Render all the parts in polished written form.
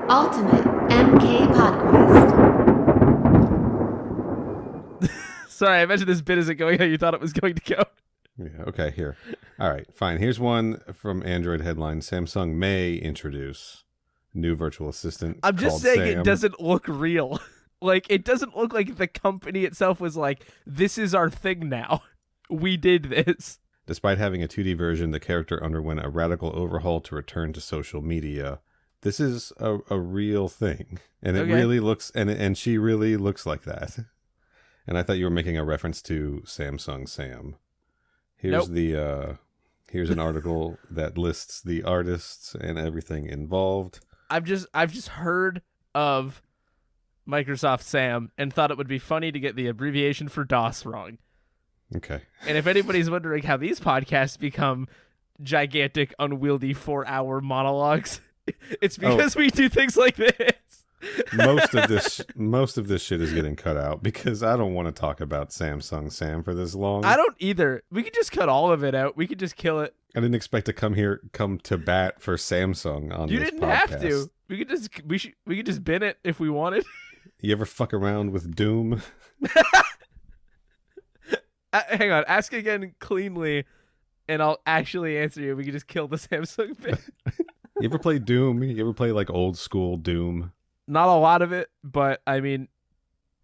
Ultimate MK Podquest. Sorry, I imagine this bit isn't going how you thought it was going to go. Yeah, okay, here. All right, fine. Here's one from Android headline. Samsung may introduce new virtual assistant. I'm just saying Sam. It doesn't look real. Like, it doesn't look like the company itself was like, this is our thing now. We did this. Despite having a 2D version, the character underwent a radical overhaul to return to social media. This is a real thing. And it really looks, and she really looks like that. And I thought you were making a reference to Samsung Sam. Here's here's an article that lists the artists and everything involved. I've just heard of Microsoft Sam and thought it would be funny to get the abbreviation for DOS wrong. Okay. And if anybody's wondering how these podcasts become gigantic, unwieldy 4-hour monologues, it's because we do things like this. Most of this shit is getting cut out because I don't want to talk about Samsung Sam for this long. I don't either. We could just cut all of it out. We could just kill it. I didn't expect to come to bat for Samsung on you this didn't podcast. have to. We could just bin it if we wanted. You ever fuck around with Doom? Hang on, ask again cleanly, and I'll actually answer you. We can just kill the Samsung bit. You ever play Doom? You ever play like old school Doom? Not a lot of it, but I mean,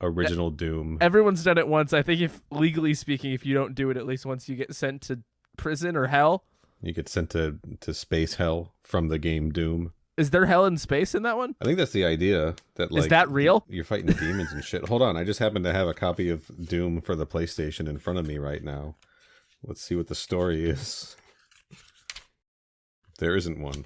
original Doom. Everyone's done it once. I think if legally speaking, if you don't do it at least once, you get sent to prison or hell. You get sent to space hell from the game Doom. Is there hell in space in that one? I think that's the idea. Is that real? You're fighting demons and shit. Hold on, I just happen to have a copy of Doom for the PlayStation in front of me right now. Let's see what the story is. There isn't one.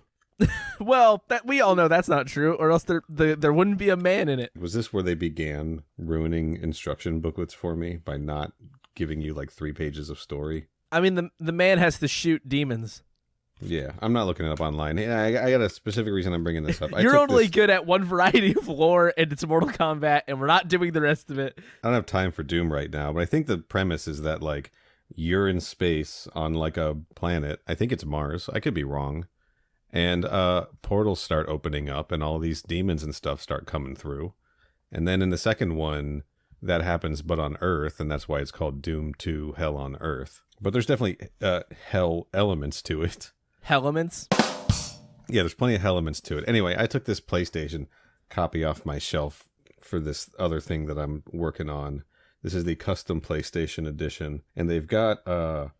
Well, that we all know that's not true, or else there wouldn't be a man in it. Was this where they began ruining instruction booklets for me by not giving you like 3 pages of story? I mean, the man has to shoot demons. Yeah, I'm not looking it up online. I got a specific reason I'm bringing this up. You're only good at one variety of lore, and it's Mortal Kombat, and we're not doing the rest of it. I don't have time for Doom right now, but I think the premise is that like you're in space on like a planet. I think it's Mars. I could be wrong. And portals start opening up, and all these demons and stuff start coming through. And then in the second one, that happens, but on Earth, and that's why it's called Doom 2: Hell on Earth. But there's definitely hell elements to it. Hellements? Yeah, there's plenty of elements to it. Anyway, I took this PlayStation copy off my shelf for this other thing that I'm working on. This is the custom PlayStation edition, and they've got a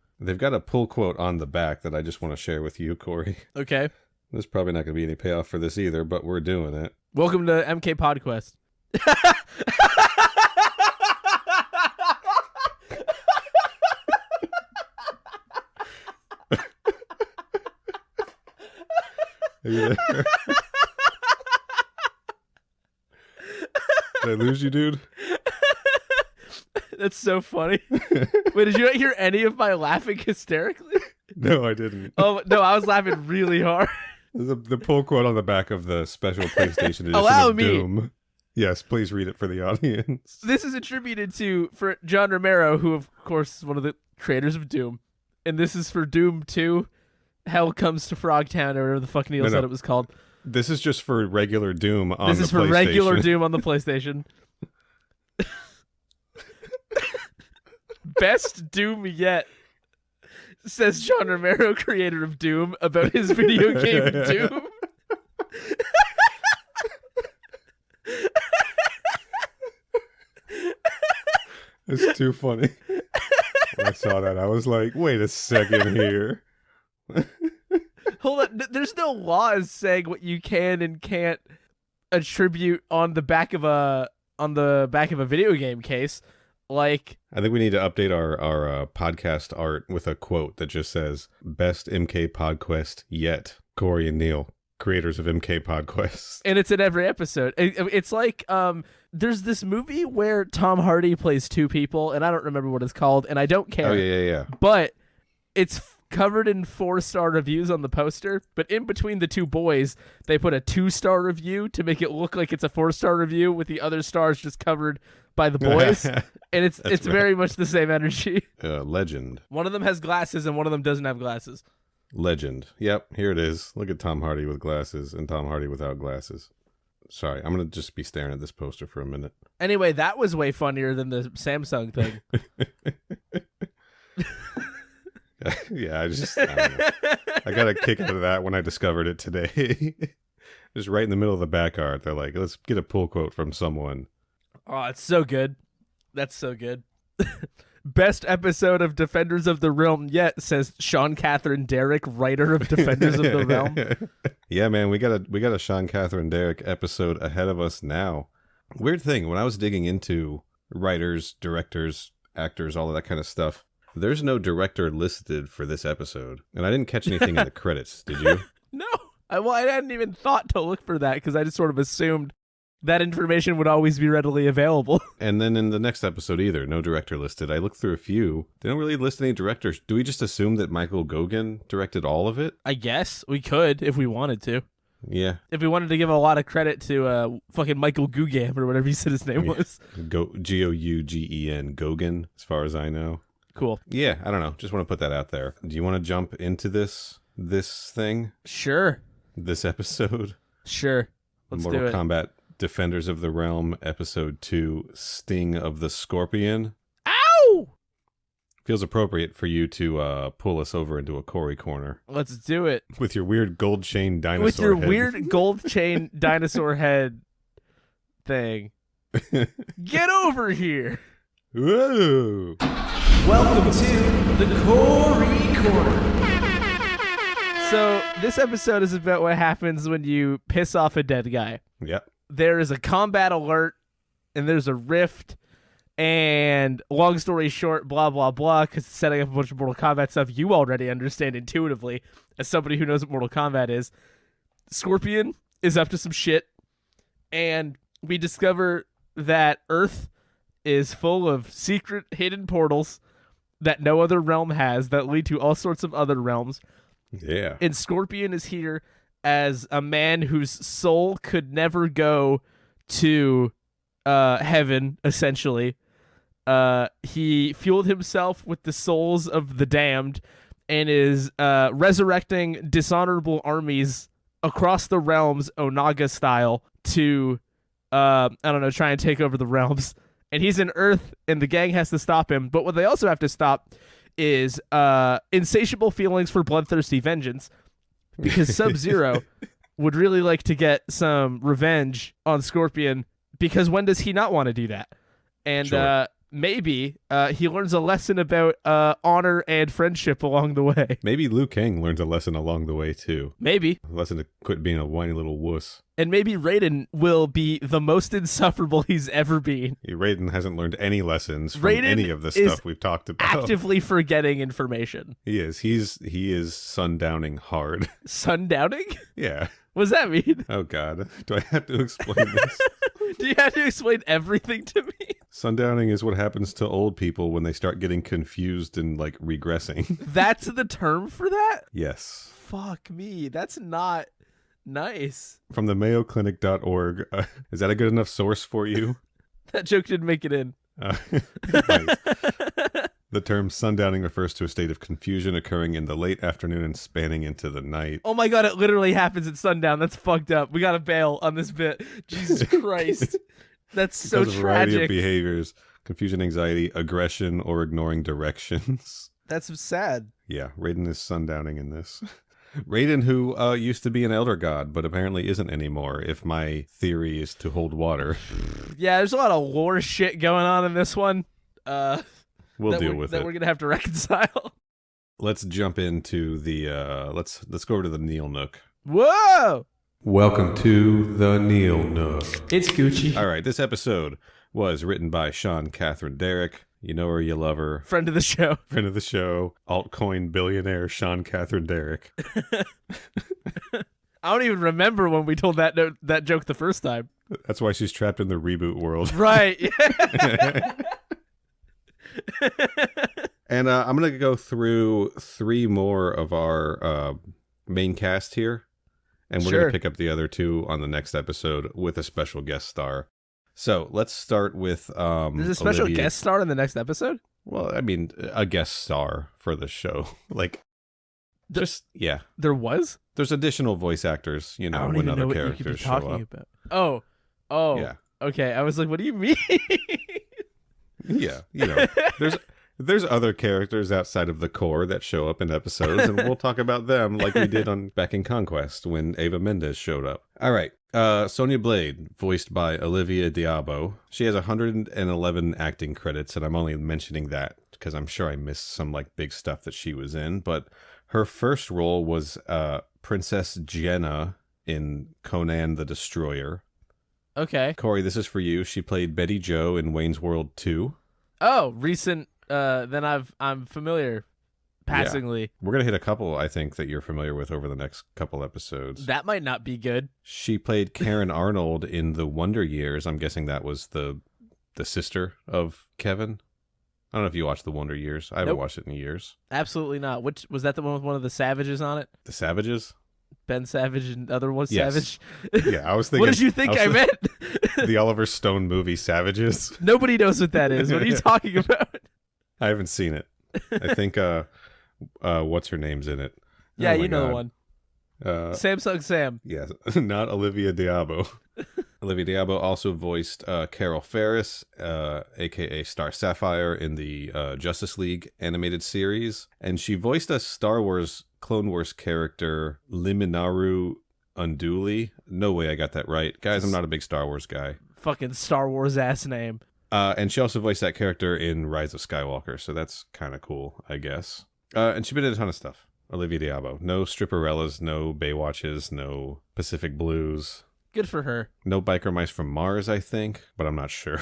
pull quote on the back that I just want to share with you, Corey. Okay. There's probably not going to be any payoff for this either, but we're doing it. Welcome to MK Podquest. Are you there? Did I lose you, dude? That's so funny. Wait, did you not hear any of my laughing hysterically? No, I didn't. Oh, no, I was laughing really hard. The pull quote on the back of the special PlayStation edition Allow of me. Doom. Yes, please read it for the audience. This is attributed for John Romero, who, of course, is one of the creators of Doom. And this is for Doom 2, Hell Comes to Frogtown, or whatever the fuck Neil said it was called. This is just for regular Doom on the PlayStation. This is for regular Doom on the PlayStation. Best Doom yet, says John Romero, creator of Doom, about his video game Doom. It's too funny. When I saw that, I was like, wait a second here. Hold on, there's no laws saying what you can and can't attribute on the back of a video game case. Like, I think we need to update our podcast art with a quote that just says, "Best MK Podquest yet." Corey and Neil, creators of MK Podquest. And it's in every episode. It's like there's this movie where Tom Hardy plays two people, and I don't remember what it's called, and I don't care. Oh yeah. But it's covered in 4-star reviews on the poster, but in between the two boys, they put a 2-star review to make it look like it's a 4-star review, with the other stars just covered by the boys. And it's very much the same energy. Legend. One of them has glasses and one of them doesn't have glasses. Legend. Yep, here it is. Look at Tom Hardy with glasses and Tom Hardy without glasses. Sorry, I'm gonna just be staring at this poster for a minute. Anyway, that was way funnier than the Samsung thing. Yeah, I don't know. I got a kick out of that when I discovered it today. Just right in the middle of the back art, they're like, let's get a pull quote from someone. Oh, it's so good. That's so good. Best episode of Defenders of the Realm yet, says Sean Catherine Derrick, writer of Defenders of the Realm. Yeah, man, we got a Sean Catherine Derrick episode ahead of us now. Weird thing, when I was digging into writers, directors, actors, all of that kind of stuff, there's no director listed for this episode. And I didn't catch anything in the credits, did you? No. I hadn't even thought to look for that because I just sort of assumed that information would always be readily available. And then in the next episode either, no director listed. I looked through a few. They don't really list any directors. Do we just assume that Michael Goguen directed all of it? I guess we could if we wanted to. Yeah. If we wanted to give a lot of credit to fucking Michael Guggen or whatever you said his name was. Gougen, Goguen, as far as I know. Cool. Yeah, I don't know. Just want to put that out there. Do you want to jump into this thing? Sure. This episode? Sure. Let's Mortal do it. Kombat Defenders of the Realm, Episode 2, Sting of the Scorpion. Ow! Feels appropriate for you to pull us over into a Corey corner. Let's do it. With your weird gold chain dinosaur With your head. weird gold chain dinosaur head thing. Get over here. Whoa! Welcome to the Corey Corner. So this episode is about what happens when you piss off a dead guy. Yep. There is a combat alert, and there's a rift, and long story short, blah, blah, blah, because it's setting up a bunch of Mortal Kombat stuff you already understand intuitively as somebody who knows what Mortal Kombat is. Scorpion is up to some shit, and we discover that Earth is full of secret hidden portals that no other realm has that lead to all sorts of other realms. Yeah. And Scorpion is here as a man whose soul could never go to heaven, essentially. He fueled himself with the souls of the damned and is resurrecting dishonorable armies across the realms, Onaga style, to, try and take over the realms. And he's in Earth, and the gang has to stop him. But what they also have to stop is insatiable feelings for bloodthirsty vengeance, because Sub-Zero would really like to get some revenge on Scorpion, because when does he not want to do that? And Sure. Maybe he learns a lesson about honor and friendship along the way. Maybe Liu Kang learns a lesson along the way, too. Maybe. A lesson to quit being a whiny little wuss. And maybe Raiden will be the most insufferable he's ever been. Raiden hasn't learned any lessons from Raiden any of the is stuff we've talked about. Actively forgetting information. He is. He is sundowning hard. Sundowning? Yeah. What does that mean? Oh, God. Do I have to explain this? Do you have to explain everything to me? Sundowning is what happens to old people when they start getting confused and, like, regressing. That's the term for that? Yes. Fuck me. That's not nice. From the mayoclinic.org. Is that a good enough source for you? That joke didn't make it in. Nice. The term sundowning refers to a state of confusion occurring in the late afternoon and spanning into the night. Oh my god, it literally happens at sundown. That's fucked up. We gotta bail on this bit. Jesus Christ. That's so Because of a variety of tragic. behaviors, confusion, anxiety, aggression, or ignoring directions. That's sad. Yeah, Raiden is sundowning in this. Raiden, who used to be an elder god, but apparently isn't anymore, if my theory is to hold water. Yeah, there's a lot of lore shit going on in this one. We'll deal with that it. we're gonna have to reconcile. Let's jump into the let's go over to the Neil Nook. Whoa! Welcome to the Neil Nook. It's Gucci. All right, this episode was written by Sean Catherine Derrick. You know her, you love her. Friend of the show. Friend of the show, altcoin billionaire Sean Catherine Derrick. I don't even remember when we told that joke the first time. That's why she's trapped in the reboot world. Right. And I'm going to go through 3 more of our main cast here. And we're going to pick up the other 2 on the next episode with a special guest star. So let's start with There's a special Olivia. guest star in the next episode? Well, I mean, a guest star for the show. Like, yeah. There was? There's additional voice actors, I don't when even other know what you could be characters show talking up. about. Oh, Oh, Yeah. okay. I was like, what do you mean? Yeah, there's other characters outside of the core that show up in episodes, and we'll talk about them like we did back in Conquest when Ava Mendes showed up. All right. Sonya Blade, voiced by Olivia Diabo. She has 111 acting credits, and I'm only mentioning that because I'm sure I missed some like big stuff that she was in. But her first role was Princess Jenna in Conan the Destroyer. Okay. Corey, this is for you. She played Betty Jo in Wayne's World 2. Oh, recent. Then I'm familiar, passingly. Yeah. We're gonna hit a couple, I think, that you're familiar with over the next couple episodes. That might not be good. She played Karen Arnold in The Wonder Years. I'm guessing that was the sister of Kevin. I don't know if you watched The Wonder Years. I haven't watched it in years. Absolutely not. Which was that the one with one of the Savages on it? The Savages? Ben Savage and other one Yes. Savage. Yeah, I was thinking. What did you think I meant? The Oliver Stone movie Savages. Nobody knows what that is. What are you talking about? I haven't seen it. I think what's her name's in it? Yeah, Oh my you know God. the one. Samsung Sam. Yes, not Olivia Diabo. Olivia Diabo also voiced Carol Ferris, aka Star Sapphire, in the Justice League animated series, and she voiced a Star Wars Clone Wars character, Liminaru Unduli. No way I got that right, guys. I'm not a big Star Wars guy. Fucking Star Wars ass name. And she also voiced that character in Rise of Skywalker, so that's kind of cool, I guess. And she's been in a ton of stuff. Olivia Diabo. No Stripperellas, no Baywatches, no Pacific Blues. Good for her. No Biker Mice from Mars, I think, but I'm not sure.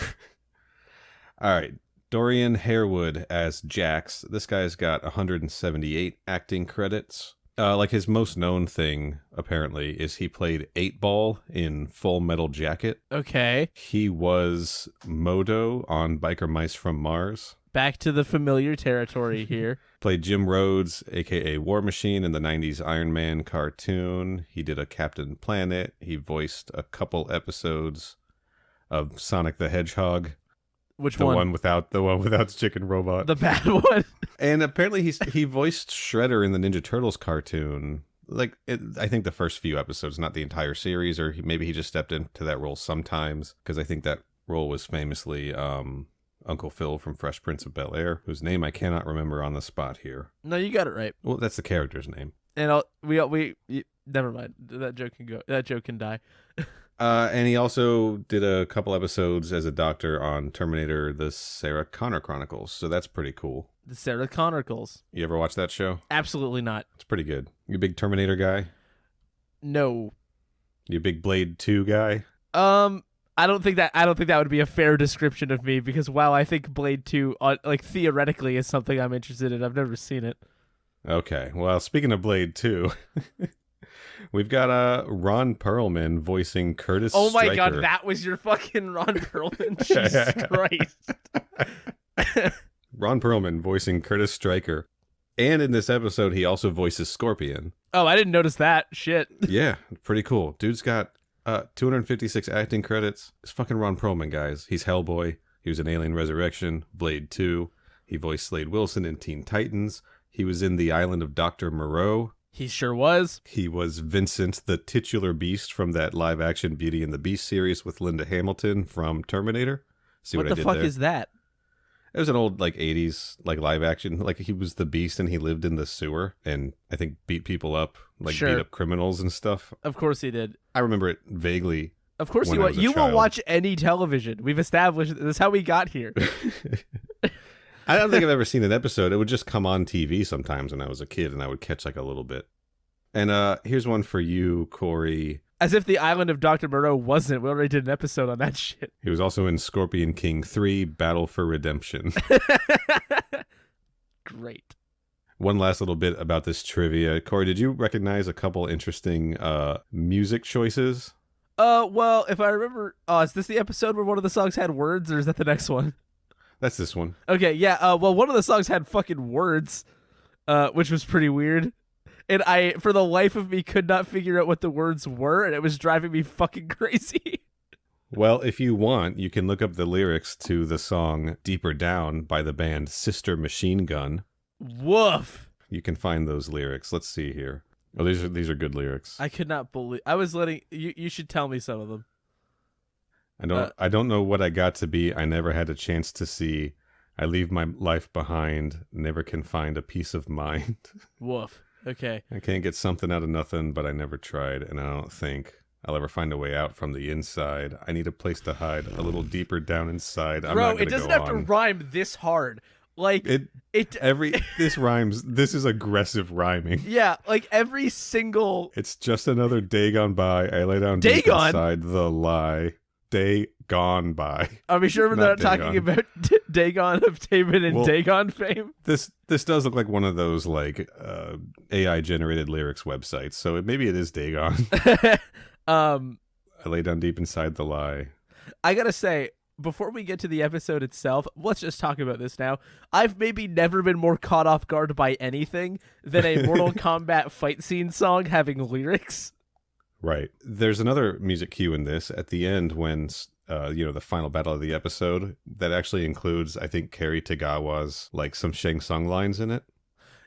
All right. Dorian Harewood as Jax. This guy's got 178 acting credits. Like his most known thing, apparently, is he played 8-Ball in Full Metal Jacket. Okay. He was Modo on Biker Mice from Mars. Back to the familiar territory here. Played Jim Rhodes, a.k.a. War Machine, in the 90s Iron Man cartoon. He did a Captain Planet. He voiced a couple episodes of Sonic the Hedgehog. Which the one? The one without the chicken robot. The bad one. And apparently he voiced Shredder in the Ninja Turtles cartoon. I think the first few episodes, not the entire series, or maybe he just stepped into that role sometimes, because I think that role was famously Uncle Phil from Fresh Prince of Bel-Air, whose name I cannot remember on the spot here. No, you got it right. Well, that's the character's name. And never mind. That joke can go. That joke can die. And he also did a couple episodes as a doctor on Terminator: The Sarah Connor Chronicles, so that's pretty cool. The Sarah Chronicles. You ever watch that show? Absolutely not. It's pretty good. You a big Terminator guy? No. You a big Blade 2 guy? I don't think that would be a fair description of me, because while I think Blade 2 theoretically is something I'm interested in, I've never seen it. Okay. Well, speaking of Blade 2, we've got Ron Perlman voicing Curtis Oh my Stryker. God, that was your fucking Ron Perlman. Jesus Christ. Ron Perlman voicing Curtis Stryker. And in this episode, he also voices Scorpion. Oh, I didn't notice that. Shit. Yeah, pretty cool. Dude's got 256 acting credits. It's fucking Ron Perlman, guys. He's Hellboy. He was in Alien Resurrection, Blade 2. He voiced Slade Wilson in Teen Titans. He was in The Island of Dr. Moreau. He sure was. He was Vincent, the titular beast from that live-action Beauty and the Beast series with Linda Hamilton from Terminator. See what I the did fuck there? is that? It was an old 80s live action. He was the beast and he lived in the sewer and I think beat people up, Sure. beat up criminals and stuff. Of course he did. I remember it vaguely. Of course when you I will. was a You will child. watch any television. We've established this is how we got here. I don't think I've ever seen an episode. It would just come on TV sometimes when I was a kid and I would catch a little bit. And here's one for you, Corey. As if the Island of Dr. Moreau wasn't. We already did an episode on that shit. He was also in Scorpion King 3, Battle for Redemption. Great. One last little bit about this trivia. Corey, did you recognize a couple interesting music choices? Well, if I remember, is this the episode where one of the songs had words, or is that the next one? That's this one. Okay, yeah. Well, one of the songs had fucking words, which was pretty weird. And I, for the life of me, could not figure out what the words were, and it was driving me fucking crazy. Well, if you want, you can look up the lyrics to the song Deeper Down by the band Sister Machine Gun. Woof. You can find those lyrics. Let's see here. Oh, these are good lyrics. I could not believe. I was letting you. You should tell me some of them. I don't know what I got to be. I never had a chance to see. I leave my life behind. Never can find a peace of mind. Woof. Okay. I can't get something out of nothing, but I never tried, and I don't think I'll ever find a way out from the inside. I need a place to hide a little deeper down inside. Bro, it doesn't have to rhyme this hard. Like this rhymes. This is aggressive rhyming. Yeah, like every single. It's just another day gone by. I lay down deep inside the lie. Day gone by. Are we sure we're not talking about Dagon of David and Dagon fame? This does look like one of those like AI generated lyrics websites. So maybe it is Dagon. I lay down deep inside the lie. I gotta say, before we get to the episode itself, let's just talk about this now. I've maybe never been more caught off guard by anything than a Mortal Kombat fight scene song having lyrics. Right. There's another music cue in this at the end when, the final battle of the episode that actually includes, I think, Kerry Tagawa's, like, some Shang Tsung lines in it.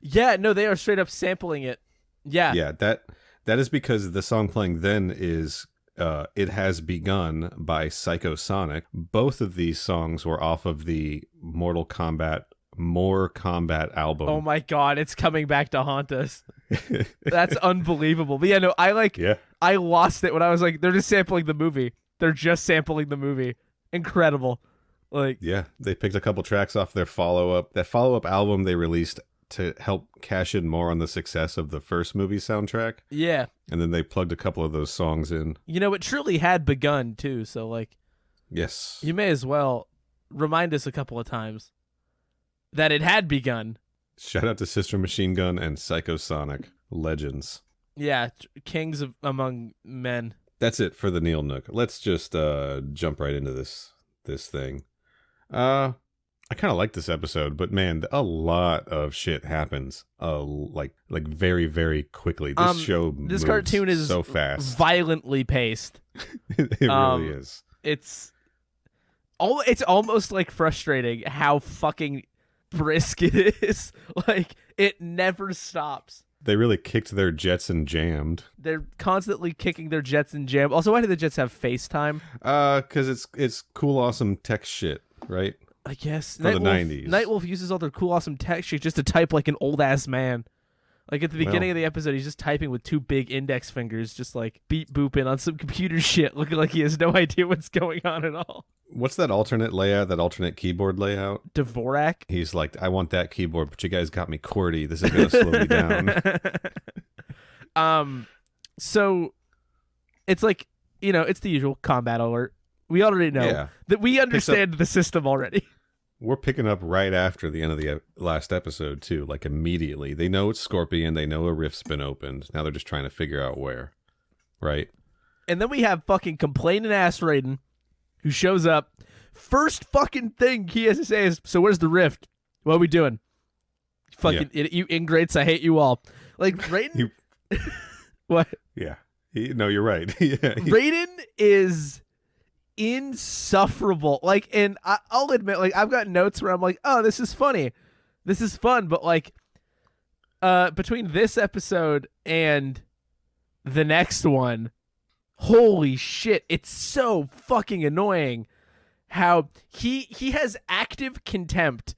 Yeah, no, they are straight up sampling it. Yeah. Yeah, that is because the song playing then is It Has Begun by Psycho Sonic. Both of these songs were off of the Mortal Kombat More Combat album. Oh my god, it's coming back to haunt us. That's unbelievable. But yeah, no, I lost it when I was like, they're just sampling the movie. They're just sampling the movie. Incredible. Like, yeah, they picked a couple tracks off their follow-up. That follow-up album they released to help cash in more on the success of the first movie soundtrack. Yeah. And then they plugged a couple of those songs in. You know, it truly had begun too, so like, yes, you may as well remind us a couple of times that it had begun. Shout out to Sister Machine Gun and Psycho Sonic, legends. Yeah, kings among men. That's it for the Neil Nook. Let's just jump right into this thing. I kind of like this episode, but man, a lot of shit happens. Like very, very quickly. This cartoon is so fast, violently paced. It really is. It's almost like frustrating how fucking brisk it is. Like, it never stops. They really kicked their jets and jammed. They're constantly kicking their jets and jam. Also, why do the jets have FaceTime? Because it's cool, awesome tech shit, right? I guess. For the 90s. Nightwolf uses all their cool, awesome tech shit just to type like an old-ass man. Like, at the beginning of the episode, he's just typing with two big index fingers, just like beep booping on some computer shit, looking like he has no idea what's going on at all. What's that alternate layout, that alternate keyboard layout? Dvorak? He's like, I want that keyboard, but you guys got me QWERTY. This is going to slow me down. So it's like, it's the usual combat alert. We already know that we understand the system already. We're picking up right after the end of the last episode, too, like immediately. They know it's Scorpion. They know a rift's been opened. Now they're just trying to figure out where, right? And then we have fucking complaining ass Raiden, who shows up. First fucking thing he has to say is, so where's the rift? What are we doing? Fucking idiot, you ingrates, I hate you all. Like, Raiden... What? Yeah. No, you're right. Raiden is insufferable. Like, and I'll admit, like, I've got notes where I'm like, oh, this is funny. This is fun. But, like, between this episode and the next one... Holy shit, it's so fucking annoying how he has active contempt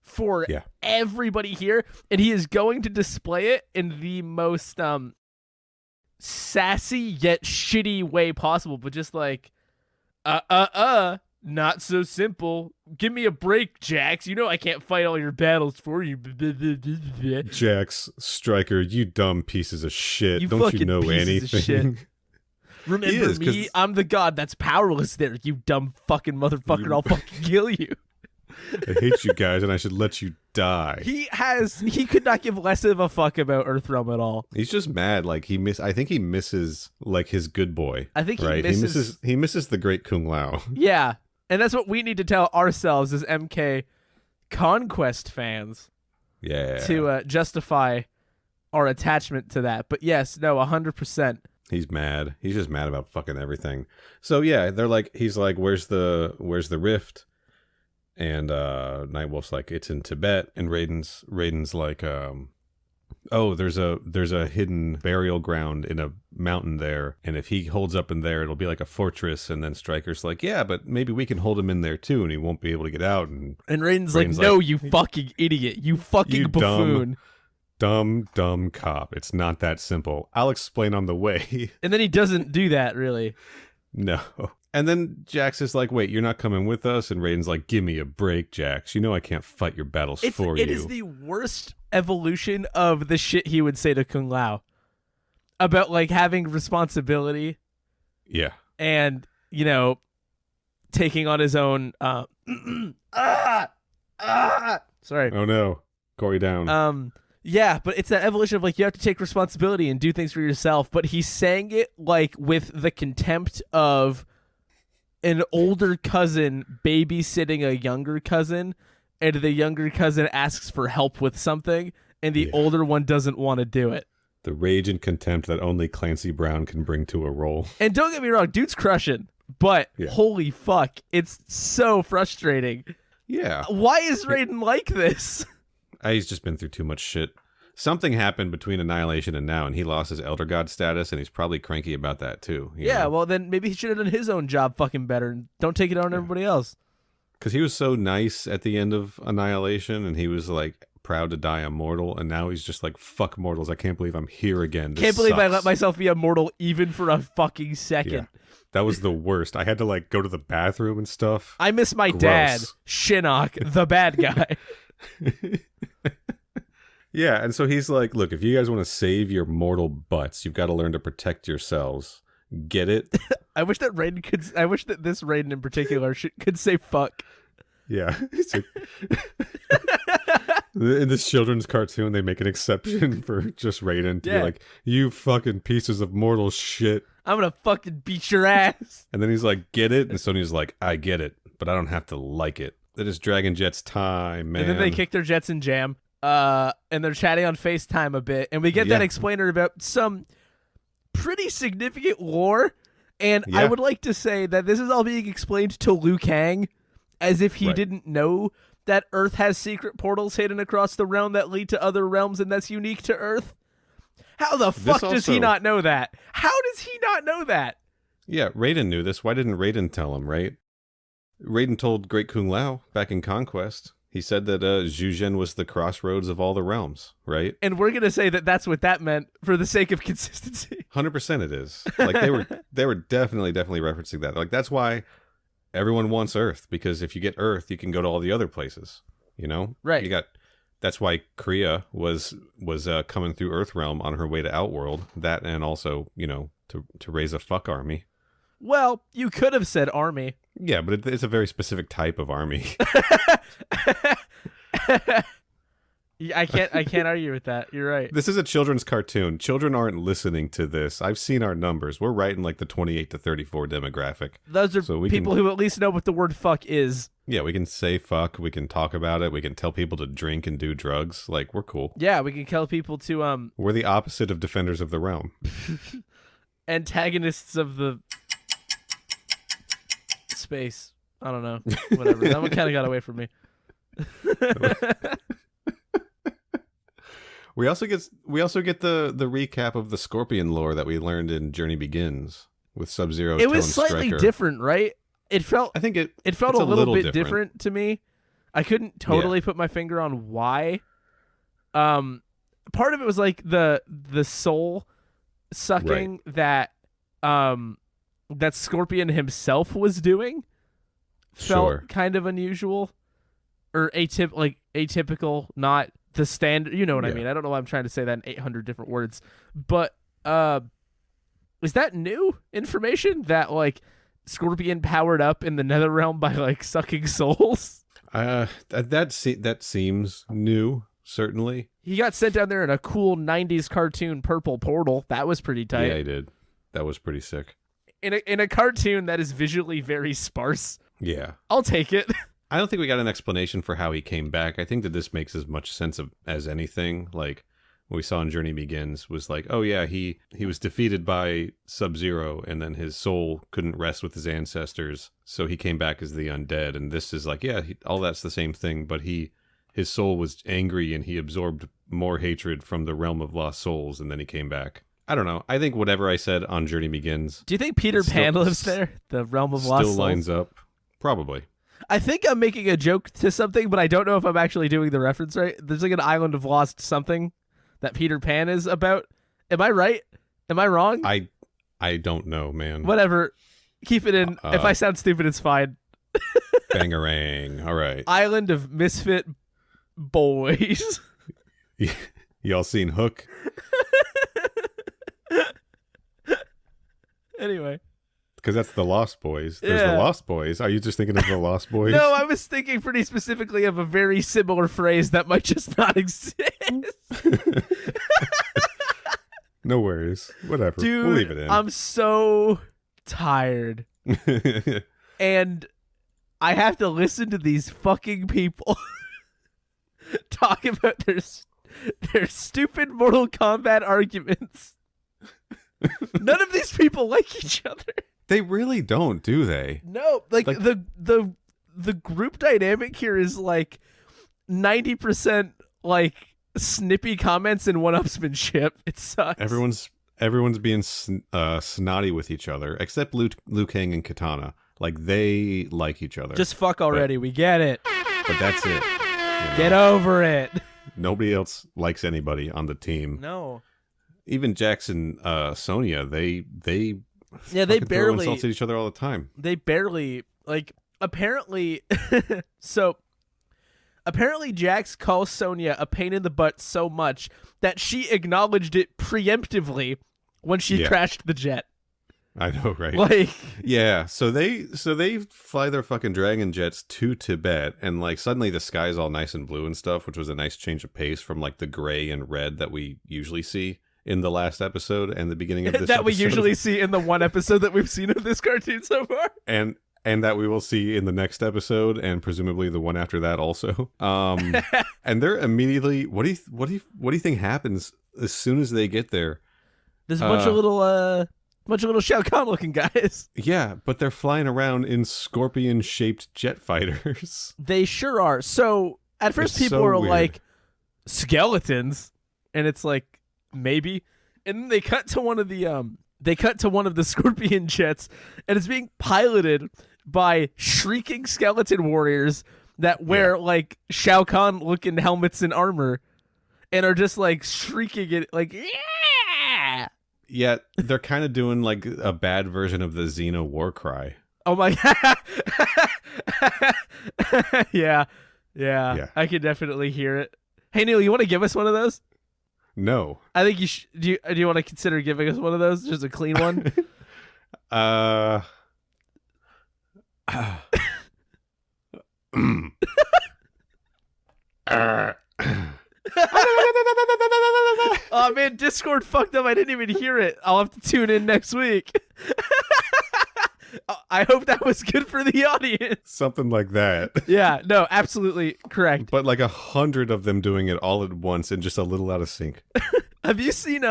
for everybody here, and he is going to display it in the most sassy yet shitty way possible, but just like, not so simple. Give me a break, Jax. You know I can't fight all your battles for you. Jax, Stryker, you dumb pieces of shit. You Don't you know anything? Remember me? I'm the god that's powerless there, you dumb fucking motherfucker. I'll fucking kill you. I hate you guys, and I should let you die. He could not give less of a fuck about Earthrealm at all. He's just mad. Like, I think he misses, like, his good boy. I think right? He misses the great Kung Lao. Yeah, and that's what we need to tell ourselves as MK Conquest fans. Yeah. To justify our attachment to that. But yes, no, 100%. He's mad. He's just mad about fucking everything. So yeah, he's like, where's the rift? And Nightwolf's like, it's in Tibet. And Raiden's like, oh, there's a hidden burial ground in a mountain there, and if he holds up in there, it'll be like a fortress. And then Stryker's like, yeah, but maybe we can hold him in there too, and he won't be able to get out. And Raiden's like, no, you fucking idiot, you fucking you buffoon. Dumb cop. It's not that simple. I'll explain on the way. And then he doesn't do that, really. No. And then Jax is like, wait, you're not coming with us? And Raiden's like, give me a break, Jax. You know I can't fight your battles for you. It is the worst evolution of the shit he would say to Kung Lao. About, like, having responsibility. Yeah. And, you know, taking on his own... Sorry. Oh, no. Corey down. Yeah, but it's that evolution of, like, you have to take responsibility and do things for yourself. But he's saying it, like, with the contempt of an older cousin babysitting a younger cousin, and the younger cousin asks for help with something, and the older one doesn't want to do it. The rage and contempt that only Clancy Brown can bring to a role. And don't get me wrong, dude's crushing, but holy fuck, it's so frustrating. Yeah. Why is Raiden like this? He's just been through too much shit. Something happened between Annihilation and now, and he lost his Elder God status, and he's probably cranky about that too. You know? Well then maybe he should have done his own job fucking better and don't take it on everybody else. Because he was so nice at the end of Annihilation, and he was like proud to die immortal, and now he's just like, fuck mortals, I can't believe I'm here again. Can't believe I let myself be immortal even for a fucking second. Yeah. That was the worst. I had to like go to the bathroom and stuff. I miss my dad, Shinnok, the bad guy. Yeah, and so he's like, look, if you guys want to save your mortal butts, you've got to learn to protect yourselves. Get it? I wish that this Raiden in particular could say fuck. Yeah. In this children's cartoon, they make an exception for just Raiden to be like, you fucking pieces of mortal shit. I'm gonna fucking beat your ass. And then he's like, get it? And Sonya's like, I get it, but I don't have to like it. That is Dragon Jet's time, man. And then they kick their jets in jam. And they're chatting on FaceTime a bit, and we get that explainer about some pretty significant lore. And I would like to say that this is all being explained to Liu Kang, as if he didn't know that Earth has secret portals hidden across the realm that lead to other realms, and that's unique to Earth. How the fuck does he not know that? How does he not know that? Yeah, Raiden knew this. Why didn't Raiden tell him, right? Raiden told Great Kung Lao back in Conquest. He said that Zhuzhen was the crossroads of all the realms, right? And we're gonna say that that's what that meant for the sake of consistency. 100% it is. Like they were definitely referencing that. Like that's why everyone wants Earth, because if you get Earth, you can go to all the other places. You know, right? That's why Kriya was coming through Earthrealm on her way to Outworld. That, and also, you know, to raise a fuck army. Well, you could have said army. Yeah, but it's a very specific type of army. I can't argue with that. You're right. This is a children's cartoon. Children aren't listening to this. I've seen our numbers. We're right in like the 28 to 34 demographic. Those are people who at least know what the word fuck is. Yeah, we can say fuck. We can talk about it. We can tell people to drink and do drugs. Like, we're cool. Yeah, we can tell people to We're the opposite of Defenders of the Realm. Antagonists of the space. I don't know. Whatever. That one kind of got away from me. We also get the recap of the Scorpion lore that we learned in Journey Begins with Sub-Zero. It was slightly different, right? It felt a little bit different to me. I couldn't totally put my finger on why. Part of it was like the soul sucking that Scorpion himself was doing felt kind of unusual or atypical, not the standard. You know what I mean? I don't know why I'm trying to say that in 800 different words, but is that new information that like Scorpion powered up in the Netherrealm by like sucking souls? That seems new. Certainly, he got sent down there in a cool 90s cartoon purple portal. That was pretty tight. Yeah, he did. That was pretty sick. In a cartoon that is visually very sparse. Yeah, I'll take it. I don't think we got an explanation for how he came back. I think that this makes as much sense as anything. Like what we saw in Journey Begins was like, oh yeah, he was defeated by Sub-Zero, and then his soul couldn't rest with his ancestors, so he came back as the undead. And this is like, yeah, all that's the same thing, but his soul was angry and he absorbed more hatred from the realm of lost souls, and then he came back. I don't know. I think whatever I said on Journey Begins... Do you think Peter Pan lives there? The realm of lost souls? Still lines up. Probably. I think I'm making a joke to something, but I don't know if I'm actually doing the reference right. There's like an island of lost something that Peter Pan is about. Am I right? Am I wrong? I don't know, man. Whatever. Keep it in. If I sound stupid, it's fine. Bangarang. All right. Island of misfit boys. Y'all seen Hook? Anyway. Because that's the Lost Boys. There's the Lost Boys. Are you just thinking of the Lost Boys? No, I was thinking pretty specifically of a very similar phrase that might just not exist. No worries. Whatever. Dude, we'll leave it in. I'm so tired. And I have to listen to these fucking people talk about their stupid Mortal Kombat arguments. None of these people like each other. They really don't, do they? No, like the group dynamic here is like 90% like snippy comments and one-upsmanship. It sucks. Everyone's being snotty with each other, except Liu Kang and Katana. Like, they like each other. Just fuck already. We get it. But that's it. You know? Get over it. Nobody else likes anybody on the team. No. Even Jax and Sonya, they barely throw insults at each other all the time. They barely, like, apparently. So apparently Jax calls Sonya a pain in the butt so much that she acknowledged it preemptively when she crashed the jet. I know, right? Like, yeah. So they fly their fucking dragon jets to Tibet, and like suddenly the sky's all nice and blue and stuff, which was a nice change of pace from like the gray and red that we usually see in the last episode and the beginning of this that episode. we usually see in the one episode that we've seen of this cartoon so far. And that we will see in the next episode, and presumably the one after that also. And they're immediately. What do you think happens as soon as they get there? There's a bunch of little Shao Kahn looking guys. Yeah, but they're flying around in scorpion-shaped jet fighters. They sure are. So at first, people are like skeletons, and it's like maybe, and then they cut to one of the scorpion jets, and it's being piloted by shrieking skeleton warriors that wear like Shao Kahn looking helmets and armor, and are just like shrieking it like yeah. Yeah, they're kind of doing like a bad version of the Xena war cry. Oh my god. Yeah. I can definitely hear it. Hey Neil, you want to give us one of those? No. I think you should. Do you want to consider giving us one of those? Just a clean one? Oh man, Discord fucked up. I didn't even hear it. I'll have to tune in next week. I hope that was good for the audience. Something like that. Yeah, no, absolutely correct. But like 100 of them doing it all at once and just a little out of sync. Have you seen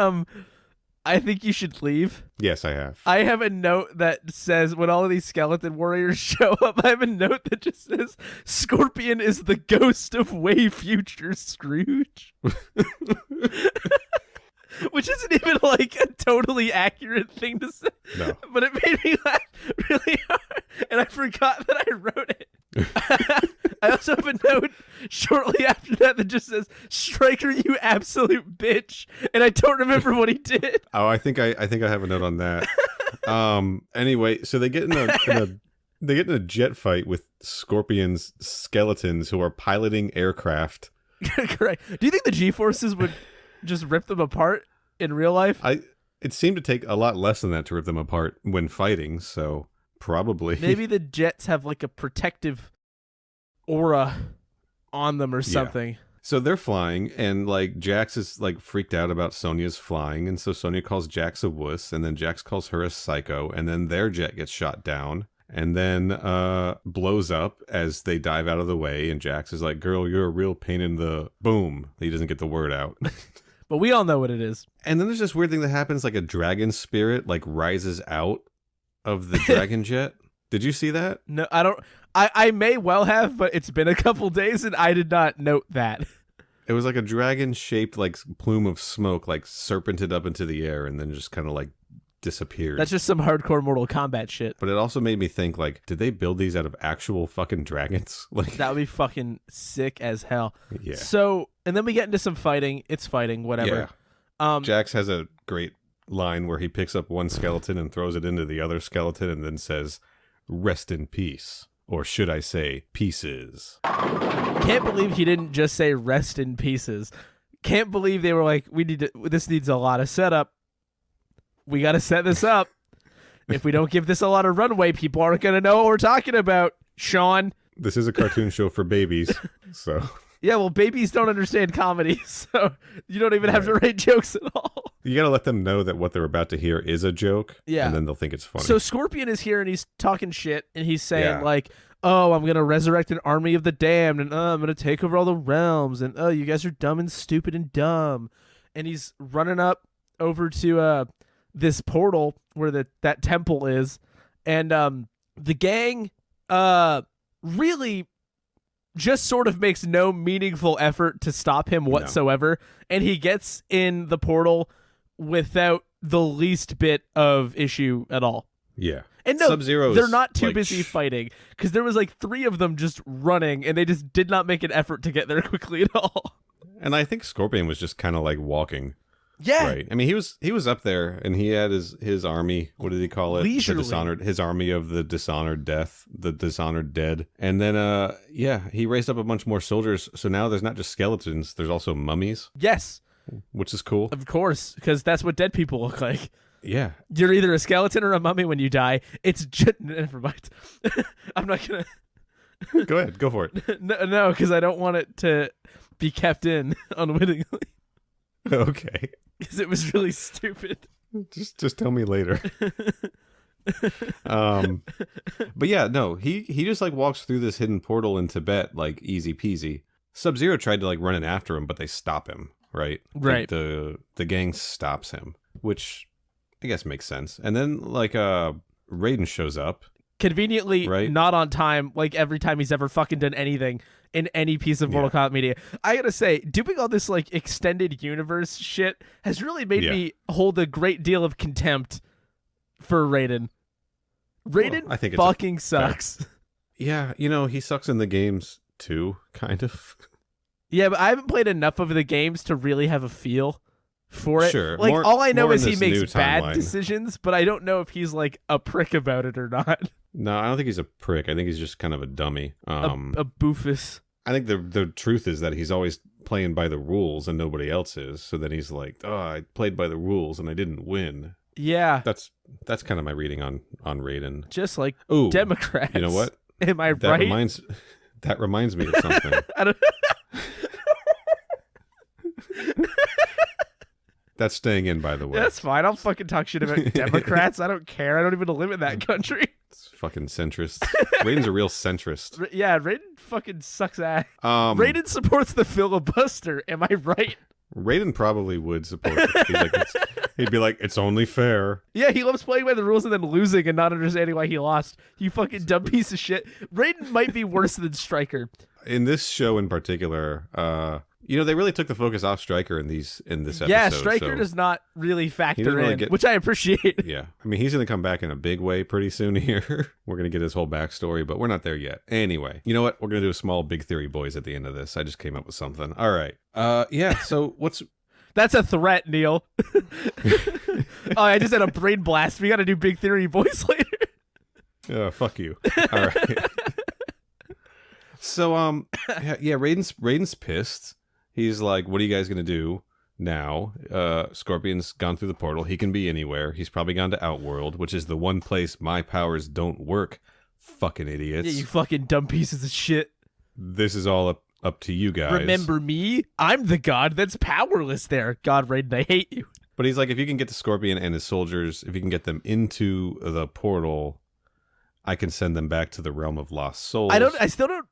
I Think You Should Leave? Yes, I have. I have a note that says, when all of these skeleton warriors show up, I have a note that just says, Scorpion is the ghost of way future Scrooge. Which isn't even like a totally accurate thing to say. No. But it made me laugh really hard, and I forgot that I wrote it. I also have a note shortly after that just says, Striker, you absolute bitch. And I don't remember what he did. Oh, I think I have a note on that. Anyway, so they get in a jet fight with Scorpion's skeletons who are piloting aircraft. Correct. Do you think the G-forces would just rip them apart in real life? It seemed to take a lot less than that to rip them apart when fighting, so probably. Maybe the jets have like a protective aura on them or something. Yeah. So they're flying, and like Jax is like freaked out about Sonya's flying, and so Sonya calls Jax a wuss, and then Jax calls her a psycho, and then their jet gets shot down, and then blows up as they dive out of the way, and Jax is like, girl, you're a real pain in the boom. He doesn't get the word out. But we all know what it is. And then there's this weird thing that happens, like a dragon spirit like rises out of the dragon jet. Did you see that? No, I don't. I may well have, but it's been a couple days and I did not note that. It was like a dragon-shaped like plume of smoke, like serpented up into the air and then just kind of like disappeared. That's just some hardcore Mortal Kombat shit. But it also made me think, like, did they build these out of actual fucking dragons? Like, That would be fucking sick as hell. yeah. So, and then we get into some fighting. It's fighting, whatever. Yeah. Jax has a great line where he picks up one skeleton and throws it into the other skeleton and then says, "Rest in peace." Or should I say, pieces. Can't believe he didn't just say rest in pieces. Can't believe they were like, this needs a lot of setup. We got to set this up. If we don't give this a lot of runway, people aren't going to know what we're talking about, Sean. This is a cartoon show for babies, so... Yeah, well, babies don't understand comedy, so you don't even have to write jokes at all. You gotta let them know that what they're about to hear is a joke, yeah, and then they'll think it's funny. So Scorpion is here, and he's talking shit, and he's saying, Yeah. like, oh, I'm going to resurrect an army of the damned, and I'm going to take over all the realms, and oh, you guys are dumb and stupid and dumb. And he's running up over to this portal where that temple is, and the gang really just sort of makes no meaningful effort to stop him whatsoever, and he gets in the portal without the least bit of issue at all. Yeah. And no, Sub-Zero's they're not too like, busy fighting, because there was like 3 of them just running, and they just did not make an effort to get there quickly at all. And I think Scorpion was just kind of like walking. Yeah. Right. I mean, he was up there, and he had his army. What did he call it? Leisurely. The dishonored. His army of the dishonored death, the dishonored dead. And then, he raised up a bunch more soldiers. So now there's not just skeletons. There's also mummies. Yes. Which is cool. Of course, because that's what dead people look like. Yeah. You're either a skeleton or a mummy when you die. It's just... Never mind. I'm not going to... Go ahead. Go for it. No, because I don't want it to be kept in unwittingly. Okay. Because it was really stupid. Just tell me later. But yeah, no, he just like walks through this hidden portal in Tibet like easy peasy. Sub-Zero tried to like run in after him, but they stop him, right? Right. Like, the gang stops him, which I guess makes sense. And then like Raiden shows up. Conveniently right? Not on time, like every time he's ever fucking done anything in any piece of Mortal Kombat media. I gotta say, doing all this like extended universe shit has really made me hold a great deal of contempt for Raiden. Raiden I think fucking sucks. Yeah, he sucks in the games too, kind of. Yeah, but I haven't played enough of the games to really have a feel for it. Sure. Like, all I know is he makes new bad timeline. decisions, but I don't know if he's like a prick about it or not. No, I don't think he's a prick. I think he's just kind of a dummy. A boofus. I think the truth is that he's always playing by the rules and nobody else is. So then he's like, oh, I played by the rules and I didn't win. Yeah. That's kind of my reading on Raiden. Just like Ooh, Democrats. You know what? Am I that right? That reminds me of something. I don't... That's staying in, by the way. That's fine. I'll fucking talk shit about Democrats. I don't care. I don't even live in that country. It's fucking centrist. Raiden's a real centrist. Yeah, Raiden fucking sucks ass. Um, Raiden supports the filibuster. Am I right? Raiden probably would support it. He'd be like, it's only fair. Yeah, he loves playing by the rules and then losing and not understanding why he lost. You fucking dumb piece of shit. Raiden might be worse than Stryker. In this show in particular, they really took the focus off Stryker in this episode. Yeah, Stryker does not really factor in, which I appreciate. Yeah. I mean, he's going to come back in a big way pretty soon here. We're going to get his whole backstory, but we're not there yet. Anyway, you know what? We're going to do a small Big Theory Boys at the end of this. I just came up with something. All right. Yeah, so what's... That's a threat, Neil. Oh, I just had a brain blast. We got to do Big Theory Boys later. Fuck you. All right. So, yeah, Raiden's pissed. He's like, what are you guys going to do now? Scorpion's gone through the portal. He can be anywhere. He's probably gone to Outworld, which is the one place my powers don't work. Fucking idiots. Yeah, you fucking dumb pieces of shit. This is all up to you guys. Remember me? I'm the god that's powerless there. God, Raiden, I hate you. But he's like, if you can get the Scorpion and his soldiers, if you can get them into the portal, I can send them back to the realm of lost souls. I still don't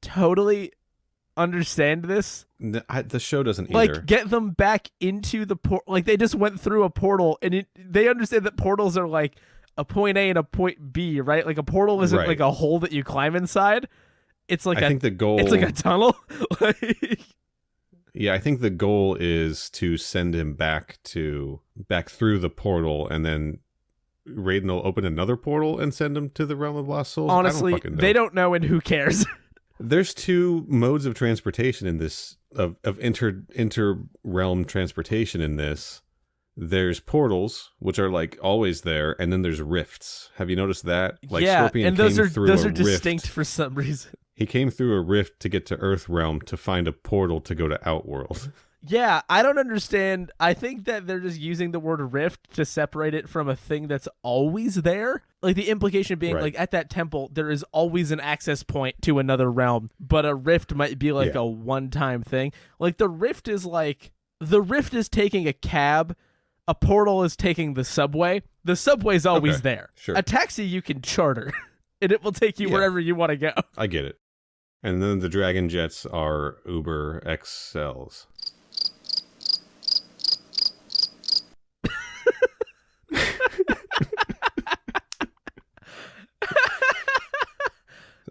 totally understand this. The show doesn't either. Like, get them back into the portal. Like, they just went through a portal, and they understand that portals are like a point A and a point B, right? Like, a portal isn't like a hole that you climb inside. It's like I think the goal... It's like a tunnel. Yeah, I think the goal is to send him back through the portal, and then Raiden will open another portal and send him to the Realm of Lost Souls. Honestly, I don't fucking know. they don't know, and who cares? There's two modes of transportation in this, of inter realm transportation in this. There's portals, which are like always there, and then there's rifts. Have you noticed that? Like yeah, Scorpion and those are rift. distinct for some reason. He came through a rift to get to Earth Realm to find a portal to go to Outworld. Yeah, I don't understand. I think that they're just using the word rift to separate it from a thing that's always there. Like the implication being, Right. like at that temple, there is always an access point to another realm, but a rift might be like a one-time thing. Like the rift is taking a cab, a portal is taking the subway. The subway's always there. Sure. A taxi you can charter, and it will take you wherever you want to go. I get it. And then the Dragon Jets are Uber XLs.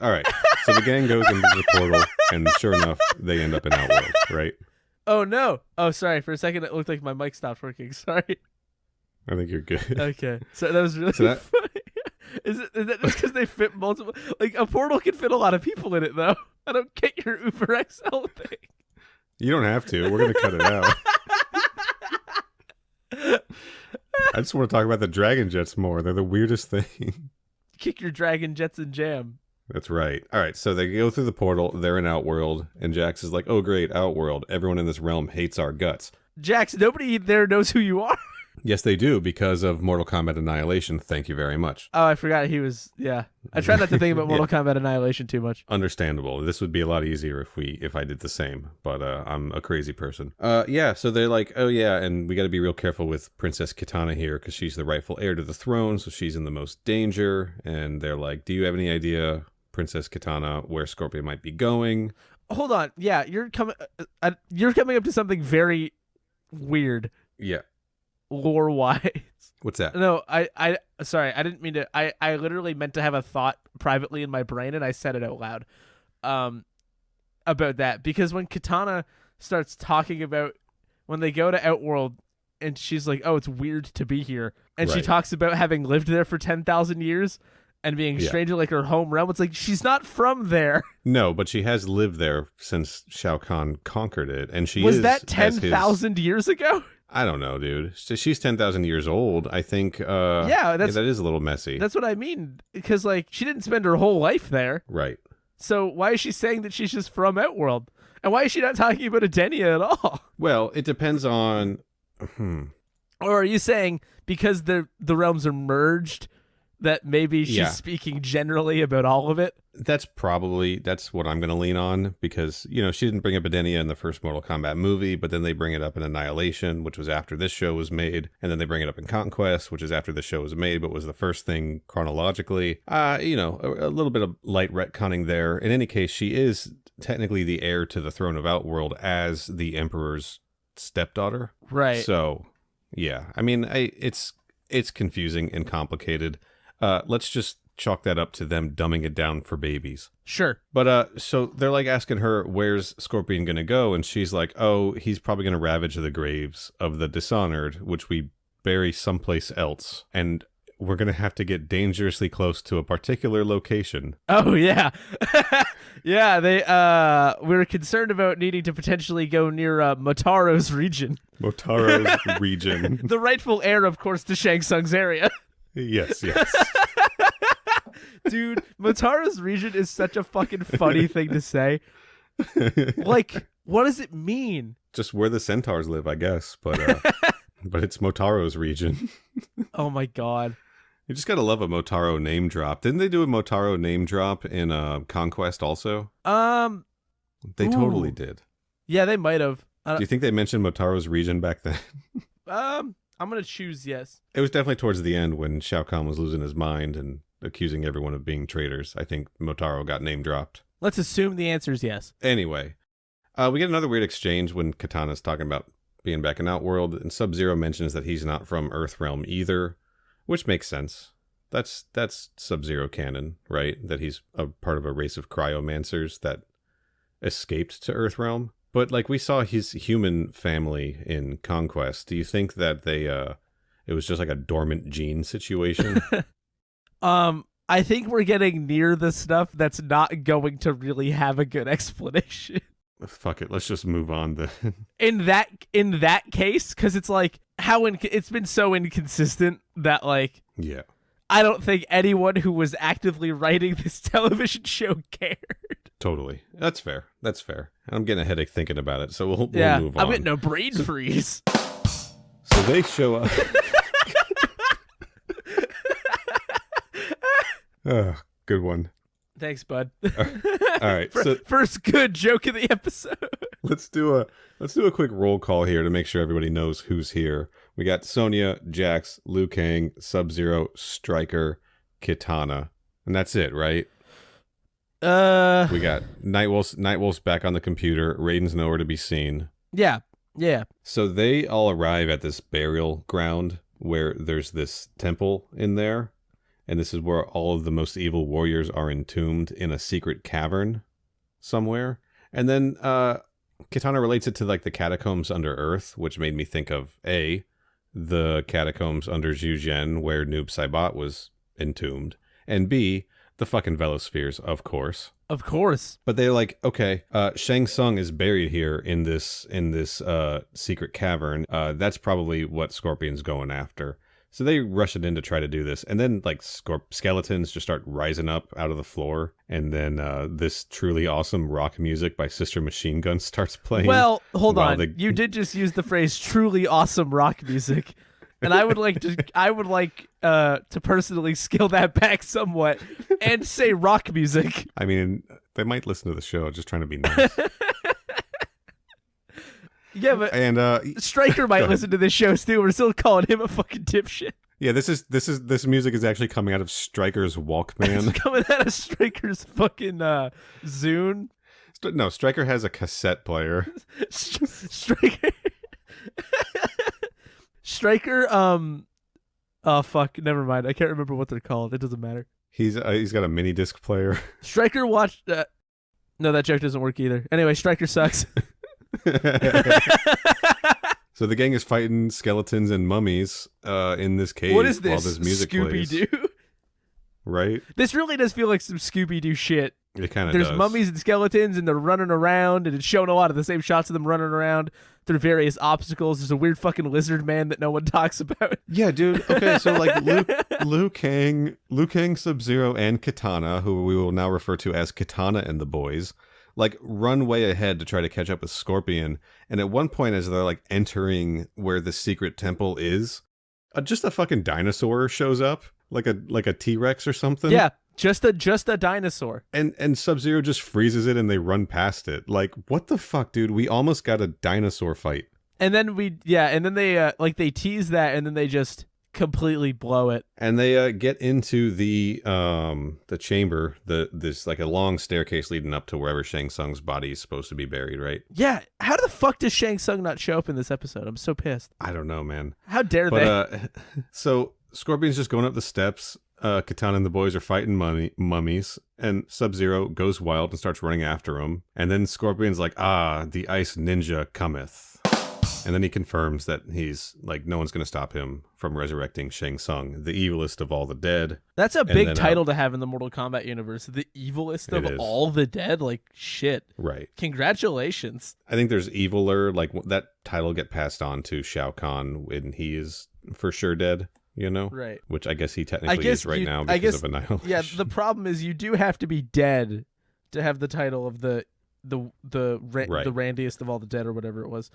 All right, so the gang goes into the portal, and sure enough, they end up in Outworld, right? Oh, no. Oh, sorry. For a second, it looked like my mic stopped working. Sorry. I think you're good. Okay. So that was really funny. Is that just because they fit multiple? Like, a portal can fit a lot of people in it, though. I don't get your Uber XL thing. You don't have to. We're going to cut it out. I just want to talk about the Dragon Jets more. They're the weirdest thing. Kick your Dragon Jets and jam. That's right. All right, so they go through the portal. They're in Outworld, and Jax is like, oh, great, Outworld. Everyone in this realm hates our guts. Jax, nobody there knows who you are. Yes, they do, because of Mortal Kombat Annihilation. Thank you very much. Oh, I forgot he was, yeah. I try not to think about Mortal Kombat Annihilation too much. Understandable. This would be a lot easier if I did the same, but I'm a crazy person. Yeah, so they're like, oh yeah, and we got to be real careful with Princess Kitana here, because she's the rightful heir to the throne, so she's in the most danger, and they're like, do you have any idea, Princess Kitana, where Scorpion might be going? Hold on. Yeah, you're coming up to something very weird. Yeah. Lore-wise. What's that? No, I sorry, I didn't mean to. I literally meant to have a thought privately in my brain, and I said it out loud about that. Because when Kitana starts talking about when they go to Outworld, and she's like, oh, it's weird to be here. And she talks about having lived there for 10,000 years and being strange to like her home realm. It's like, she's not from there. No, but she has lived there since Shao Kahn conquered it. And she Was that 10,000 years ago? I don't know, dude. She's 10,000 years old. I think, that is a little messy. That's what I mean. Because, like, she didn't spend her whole life there. Right. So why is she saying that she's just from Outworld? And why is she not talking about Adenia at all? Well, it depends on... Or are you saying because the realms are merged that maybe she's speaking generally about all of it? That's what I'm going to lean on, because, you know, she didn't bring up Adenia in the first Mortal Kombat movie, but then they bring it up in Annihilation, which was after this show was made, and then they bring it up in Conquest, which is after this show was made, but was the first thing chronologically. You know, a little bit of light retconning there. In any case, she is technically the heir to the throne of Outworld as the Emperor's stepdaughter. Right. So, yeah. I mean, it's confusing and complicated. Let's just chalk that up to them dumbing it down for babies. Sure. But so they're like asking her, where's Scorpion going to go? And she's like, oh, he's probably going to ravage the graves of the Dishonored, which we bury someplace else. And we're going to have to get dangerously close to a particular location. Oh, yeah. Yeah, we were concerned about needing to potentially go near Motaro's region. Motaro's region. The rightful heir, of course, to Shang Tsung's area. Yes. Dude, Motaro's region is such a fucking funny thing to say. Like, what does it mean? Just where the centaurs live, I guess. But it's Motaro's region. Oh my god. You just gotta love a Motaro name drop. Didn't they do a Motaro name drop in Conquest also? They totally did. Yeah, they might have. Do you think they mentioned Motaro's region back then? I'm gonna choose yes. It was definitely towards the end when Shao Kahn was losing his mind and accusing everyone of being traitors. I think Motaro got name dropped. Let's assume the answer is yes. Anyway, we get another weird exchange when Katana's talking about being back in Outworld, and Sub-Zero mentions that he's not from Earthrealm either, which makes sense. That's Sub-Zero canon, right? That he's a part of a race of cryomancers that escaped to Earthrealm. But like we saw his human family in Conquest. Do you think that it was just like a dormant gene situation? I think we're getting near the stuff that's not going to really have a good explanation. Fuck it, let's just move on then. In that case, because it's like it's been so inconsistent that like Yeah. I don't think anyone who was actively writing this television show cared. Totally. That's fair. I'm getting a headache thinking about it, so we'll move on. I'm getting a brain freeze. So they show up. Oh, good one. Thanks, bud. All right. So first good joke of the episode. let's do a quick roll call here to make sure everybody knows who's here. We got Sonya, Jax, Liu Kang, Sub-Zero, Stryker, Kitana, and that's it, right? We got Nightwolf's back on the computer. Raiden's nowhere to be seen. Yeah. So they all arrive at this burial ground where there's this temple in there. And this is where all of the most evil warriors are entombed in a secret cavern somewhere. And then Kitana relates it to like the catacombs under Earth, which made me think of the catacombs under Zhu Zhen where Noob Saibot was entombed, and B, the fucking Velospheres, of course. Of course. But they're like, okay, Shang Tsung is buried here in this secret cavern. That's probably what Scorpion's going after. So they rush it in to try to do this. And then like skeletons just start rising up out of the floor. And then this truly awesome rock music by Sister Machine Gun starts playing. Well, hold on. You did just use the phrase truly awesome rock music. And I would like to personally scale that back somewhat and say rock music. I mean, they might listen to the show just trying to be nice. Yeah, but Stryker might listen to this show too. We're still calling him a fucking dipshit. Yeah, this music is actually coming out of Stryker's Walkman. It's coming out of Stryker's fucking Zune. No, Stryker has a cassette player. Stryker. Oh fuck, never mind. I can't remember what they're called. It doesn't matter. He's got a mini disc player. Stryker watched. No, that joke doesn't work either. Anyway, Stryker sucks. So the gang is fighting skeletons and mummies in this cave. What is this? While this music Scooby-Doo? plays. Right? This really does feel like some Scooby-Doo shit. It kind of does. There's mummies and skeletons, and they're running around, and it's showing a lot of the same shots of them running around through various obstacles. There's a weird fucking lizard man that no one talks about. Yeah, dude. Okay, so like Liu Kang, Sub-Zero, and Kitana, who we will now refer to as Kitana and the boys, like run way ahead to try to catch up with Scorpion. And at one point, as they're like entering where the secret temple is, just a fucking dinosaur shows up, like a T-Rex or something. Yeah, just a dinosaur. And Sub-Zero just freezes it, and they run past it. Like, what the fuck, dude? We almost got a dinosaur fight. And then they tease that, and then they just completely blow it. And they get into the chamber, this like a long staircase leading up to wherever Shang Tsung's body is supposed to be buried, right? Yeah. How the fuck does Shang Tsung not show up in this episode? I'm so pissed. I don't know, man. How dare they? So Scorpion's just going up the steps. Kitana and the boys are fighting mummies, and Sub-Zero goes wild and starts running after him. And then Scorpion's like, the ice ninja cometh. And then he confirms that he's like, no one's going to stop him from resurrecting Shang Tsung, the evilest of all the dead. That's a big title to have in the Mortal Kombat universe. The evilest of all the dead? Like, shit. Right. Congratulations. I think there's eviler, like that title get passed on to Shao Kahn when he is for sure dead, you know? Right. Which I guess he technically is right now because of Annihilation. Yeah, the problem is you do have to be dead to have the title of the randiest of all the dead or whatever it was.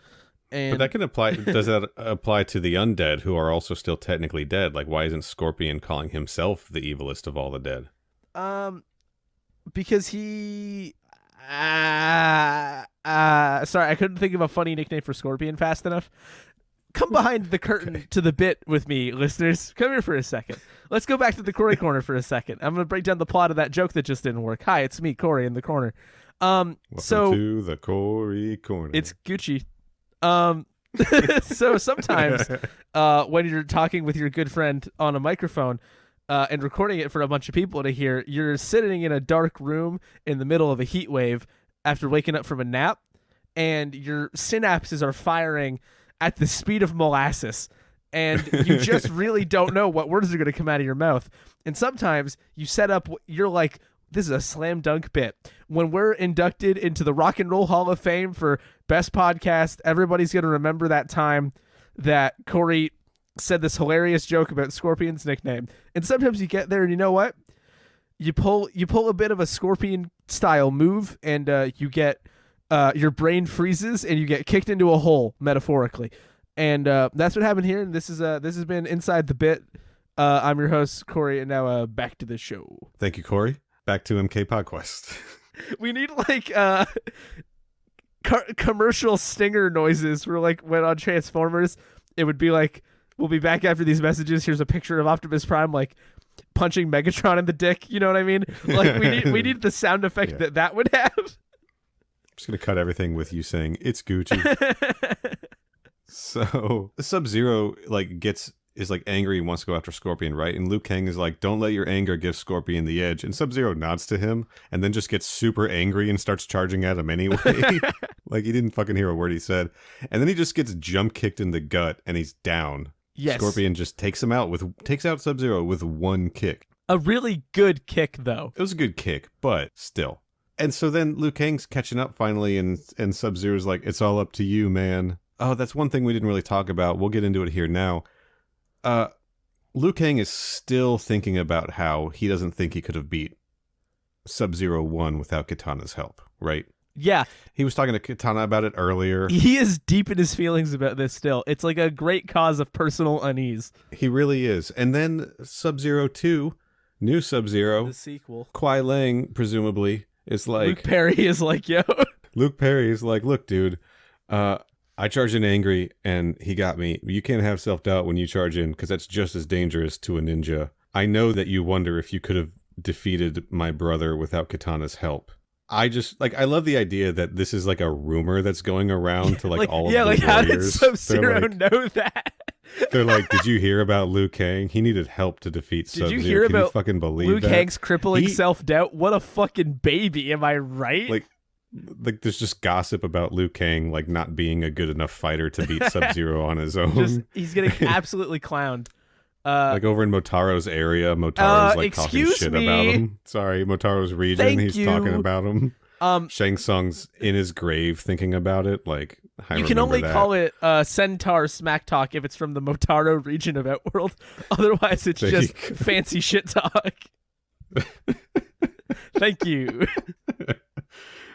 But that can apply. Does that apply to the undead who are also still technically dead? Like, why isn't Scorpion calling himself the evilest of all the dead? Because he. Sorry, I couldn't think of a funny nickname for Scorpion fast enough. Come behind the curtain to the bit with me, listeners. Come here for a second. Let's go back to the Corey corner for a second. I'm going to break down the plot of that joke that just didn't work. Hi, it's me, Corey, in the corner. Welcome to the Corey corner. It's Gucci. So sometimes when you're talking with your good friend on a microphone and recording it for a bunch of people to hear, you're sitting in a dark room in the middle of a heat wave after waking up from a nap, and your synapses are firing at the speed of molasses, and you just really don't know what words are going to come out of your mouth. And sometimes you set up, you're like, this is a slam dunk bit. When we're inducted into the Rock and Roll Hall of Fame for Best Podcast, everybody's going to remember that time that Corey said this hilarious joke about Scorpion's nickname. And sometimes you get there and you know what? You pull a bit of a Scorpion style move, and you get your brain freezes and you get kicked into a hole, metaphorically. And that's what happened here. And this has been Inside the Bit. I'm your host, Corey, and now back to the show. Thank you, Corey. Back to MK Podquest. We need like commercial stinger noises for like when on Transformers, it would be like, we'll be back after these messages. Here's a picture of Optimus Prime like punching Megatron in the dick. You know what I mean? Like we need the sound effect that would have. I'm just gonna cut everything with you saying it's Gucci. So Sub-Zero is like angry and wants to go after Scorpion, right? And Liu Kang is like, don't let your anger give Scorpion the edge. And Sub-Zero nods to him and then just gets super angry and starts charging at him anyway. Like he didn't fucking hear a word he said. And then he just gets jump kicked in the gut and he's down. Yes. Scorpion just takes out Sub-Zero with one kick. A really good kick, though. It was a good kick, but still. And so then Liu Kang's catching up finally, and Sub-Zero's like, it's all up to you, man. Oh, that's one thing we didn't really talk about. We'll get into it here now. Liu Kang is still thinking about how he doesn't think he could have beat Sub-Zero 1 without Kitana's help, right? Yeah. He was talking to Kitana about it earlier. He is deep in his feelings about this still. It's like a great cause of personal unease. He really is. And then Sub-Zero 2, new Sub-Zero, the sequel. Kuai Lang, presumably, is like... Luke Perry is like, yo. Luke Perry is like, look, dude, I charged in angry and he got me. You can't have self-doubt when you charge in because that's just as dangerous to a ninja. I know that you wonder if you could have defeated my brother without Kitana's help. I love the idea that this is like a rumor that's going around to like all of the warriors. How did Sub-Zero know that? They're like, did you hear about Liu Kang? He needed help to defeat Sub-Zero. Did you hear about fucking believe Liu that? Kang's crippling self-doubt? What a fucking baby, am I right? Like there's just gossip about Liu Kang like not being a good enough fighter to beat Sub-Zero on his own. He's getting absolutely clowned. Like over in Motaro's area, Motaro's like talking shit me. about him. Sorry, Motaro's region, Thank he's you. talking about him. Shang Tsung's in his grave thinking about it. Like you can only call it Centaur Smack Talk if it's from the Motaro region of Outworld. Otherwise, it's just fancy shit talk. Thank you.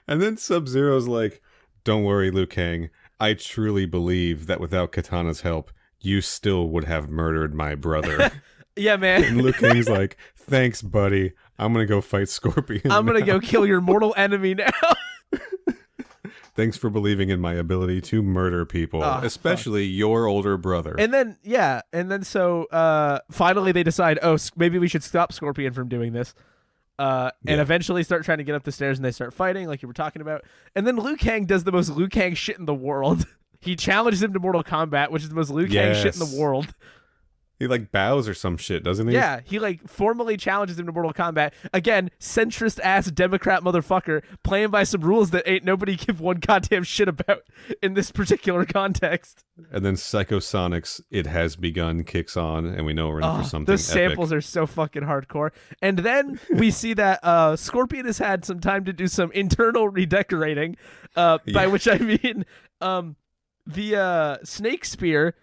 And then Sub-Zero's like, don't worry, Liu Kang. I truly believe that without Kitana's help, you still would have murdered my brother. Yeah, man. And Liu Kang's like, thanks, buddy. I'm going to go fight Scorpion. I'm going to go kill your mortal enemy now. Thanks for believing in my ability to murder people, especially your older brother. And then, so finally they decide, maybe we should stop Scorpion from doing this. And eventually start trying to get up the stairs and they start fighting like you were talking about. And then Liu Kang does the most Liu Kang shit in the world. He challenges him to Mortal Kombat, which is the most Liu Kang shit in the world. He like bows or some shit, doesn't he? Yeah, he like formally challenges him to Mortal Kombat. Again, centrist ass Democrat motherfucker playing by some rules that ain't nobody give one goddamn shit about in this particular context. And then Psycho Sonic's It Has Begun kicks on, and we know we're in for something those samples epic. Are so fucking hardcore. And then we see that Scorpion has had some time to do some internal redecorating, by which I mean the Snake Spear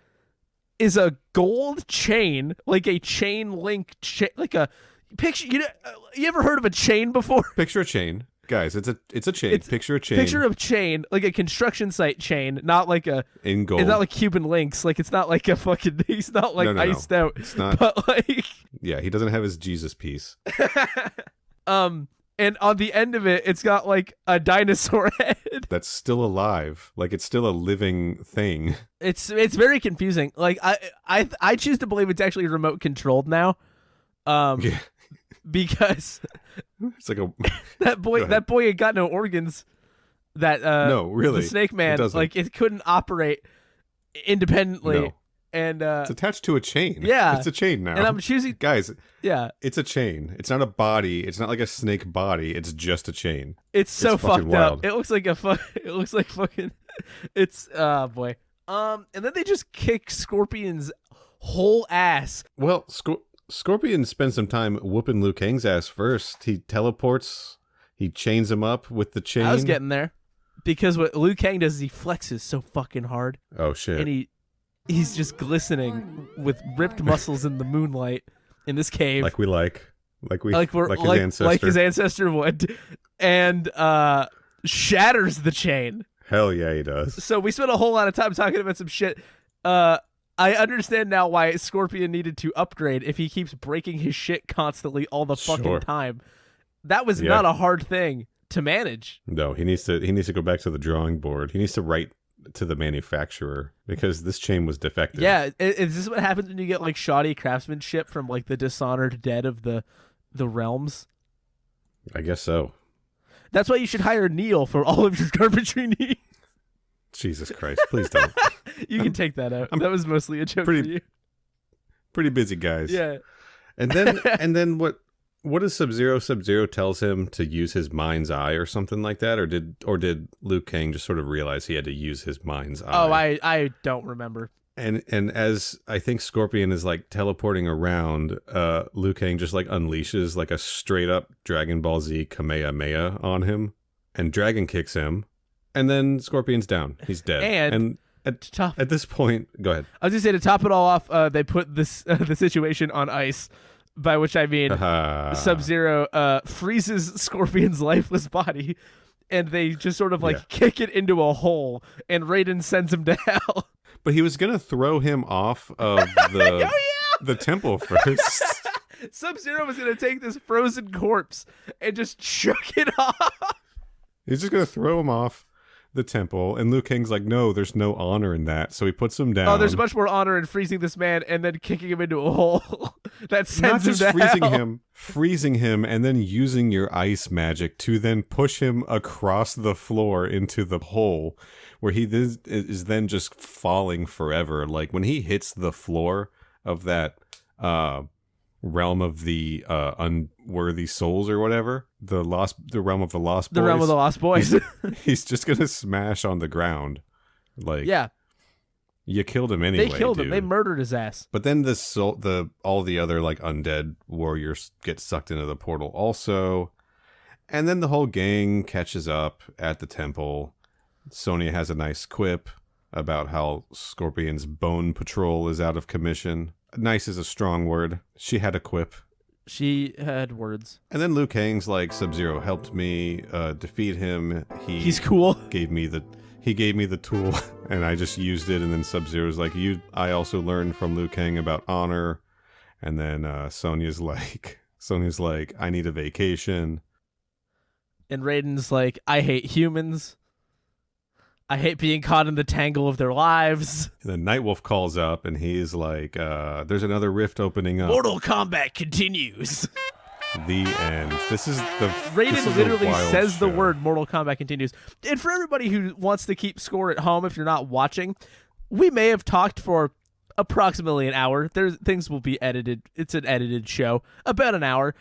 is a gold chain, like a chain link, like a picture. You ever heard of a chain before? Picture a chain, guys. It's a chain. Picture a chain. Picture of chain, like a construction site chain, not like a in gold. It's not like Cuban links. Like it's not like a fucking. He's not like iced out. It's not. But like, yeah, he doesn't have his Jesus piece. And on the end of it, it's got like a dinosaur head that's still alive. Like it's still a living thing. It's very confusing. Like I choose to believe it's actually remote controlled now. Yeah. Because it's like a that boy had got no organs. That no, really, the Snake Man, like it couldn't operate independently. And it's attached to a chain. Yeah. It's a chain now. And I'm choosing... Guys, Yeah. it's a chain. It's not a body. It's not like a snake body. It's just a chain. It's so fucking fucked up. wild. It looks like it looks like fucking... It's... Oh, boy. And then they just kick Scorpion's whole ass. Well, Scorpion spends some time whooping Liu Kang's ass first. He teleports. He chains him up with the chain. I was getting there. Because what Liu Kang does is he flexes so fucking hard. Oh, shit. And he's just glistening with ripped muscles in the moonlight in this cave. Like his ancestor. Like his ancestor would. And shatters the chain. Hell yeah, he does. So we spent a whole lot of time talking about some shit. I understand now why Scorpion needed to upgrade if he keeps breaking his shit constantly all the fucking time. That was not a hard thing to manage. No, he needs to go back to the drawing board. He needs to write to the manufacturer because this chain was defective. Yeah, is this what happens when you get like shoddy craftsmanship from like the Dishonored dead of the realms? I guess so. That's why you should hire Neil for all of your carpentry needs. Jesus Christ, please don't. You can take that out. That was mostly a joke for you. Pretty busy guys. Yeah. And then what does Sub-Zero? Sub-Zero tells him to use his mind's eye or something like that, or did Liu Kang just sort of realize he had to use his mind's eye? Oh, I don't remember. And as I think Scorpion is like teleporting around, Liu Kang just like unleashes like a straight up Dragon Ball Z Kamehameha on him, and Dragon kicks him, and then Scorpion's down. He's dead. And at this point, go ahead. I was gonna say, to top it all off, they put this the situation on ice, by which I mean Sub-Zero freezes Scorpion's lifeless body, and they just sort of like kick it into a hole, and Raiden sends him to hell. But he was gonna throw him off of the temple first. Sub-Zero was gonna take this frozen corpse and just chuck it off. He's just gonna throw him off the temple, and Liu Kang's like, no, there's no honor in that, so he puts him down. Oh, there's much more honor in freezing this man and then kicking him into a hole that sends him to freezing him, and then using your ice magic to then push him across the floor into the hole, where he is then just falling forever. Like when he hits the floor of that realm of the unworthy souls or whatever, the realm of the lost boys. The realm of the lost boys. He's just gonna smash on the ground. Like, yeah, you killed him anyway. They killed him. Dude. They murdered his ass. But then all the other like undead warriors get sucked into the portal also, and then the whole gang catches up at the temple. Sonya has a nice quip about how Scorpion's bone patrol is out of commission. Nice is a strong word. She had a quip. She had words. And then Liu Kang's like, Sub-Zero helped me defeat him. He's cool. He gave me the tool, and I just used it. And then Sub-Zero's like, I also learned from Liu Kang about honor. And then Sonya's like, I need a vacation. And Raiden's like, I hate humans. I hate being caught in the tangle of their lives. And then Nightwolf calls up, and he's like, there's another rift opening up. Mortal Kombat continues. The end. Raiden literally says the word Mortal Kombat continues. And for everybody who wants to keep score at home, if you're not watching, we may have talked for approximately an hour. Things will be edited. It's an edited show. About an hour.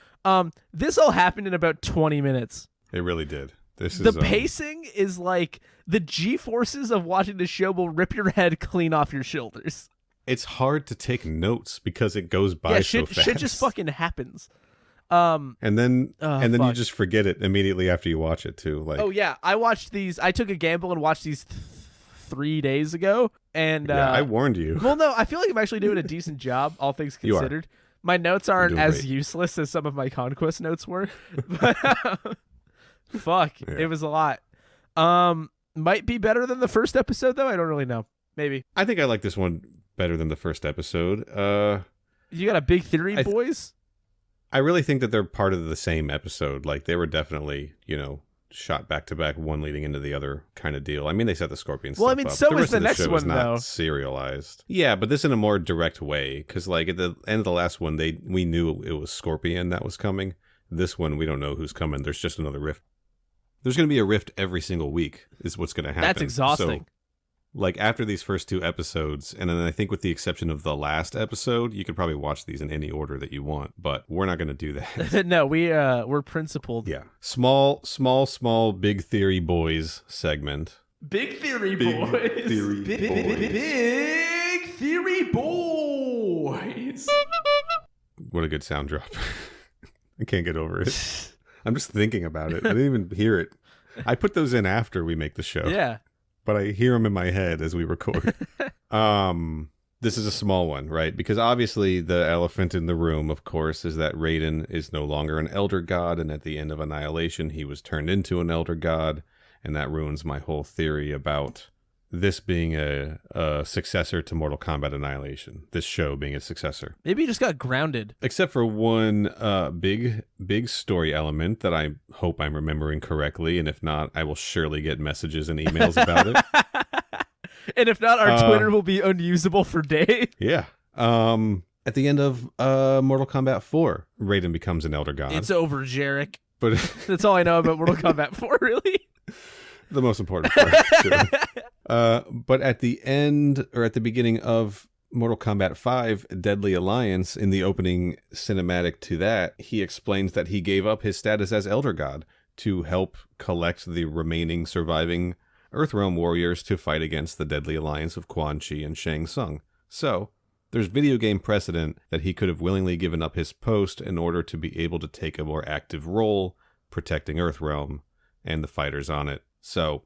This all happened in about 20 minutes. It really did. The pacing is like the G-forces of watching the show will rip your head clean off your shoulders. It's hard to take notes because it goes by so fast. Shit just fucking happens. And then you just forget it immediately after you watch it too. Like, oh yeah, I watched these. I took a gamble and watched these 3 days ago. And I warned you. Well, no, I feel like I'm actually doing a decent job, all things considered. My notes aren't as useless as some of my Conquest notes were. But fuck, it was a lot. Might be better than the first episode, though. I don't really know. Maybe. I think I like this one better than the first episode. You got a big theory, boys? I really think that they're part of the same episode. Like, they were definitely, shot back to back, one leading into the other kind of deal. I mean, they set the Scorpion stuff up. So is the next one, though. Serialized. Yeah, but this in a more direct way. Because, like, at the end of the last one, we knew it was Scorpion that was coming. This one, we don't know who's coming. There's just another rift. There's going to be a rift every single week is what's going to happen. That's exhausting. Like, after these first 2 episodes, and then I think with the exception of the last episode, you could probably watch these in any order that you want, but we're not going to do that. No, we're principled. Yeah. Small Big Theory Boys segment. Big Theory Boys. Big Theory Boys. What a good sound drop. I can't get over it. I'm just thinking about it. I didn't even hear it. I put those in after we make the show. Yeah. But I hear them in my head as we record. This is a small one, right? Because obviously the elephant in the room, of course, is that Raiden is no longer an elder god, and at the end of Annihilation, he was turned into an elder god, and that ruins my whole theory about this being a successor to Mortal Kombat Annihilation. This show being a successor. Maybe he just got grounded. Except for one big story element that I hope I'm remembering correctly, and if not, I will surely get messages and emails about it. And if not, our Twitter will be unusable for days. Yeah. At the end of Mortal Kombat 4, Raiden becomes an elder god. It's over, Jarek. But That's all I know about Mortal Kombat 4, really. The most important part. Sure. But at the end, or at the beginning of Mortal Kombat 5, Deadly Alliance, in the opening cinematic to that, he explains that he gave up his status as Elder God to help collect the remaining surviving Earthrealm warriors to fight against the Deadly Alliance of Quan Chi and Shang Tsung. So, there's video game precedent that he could have willingly given up his post in order to be able to take a more active role protecting Earthrealm and the fighters on it. So,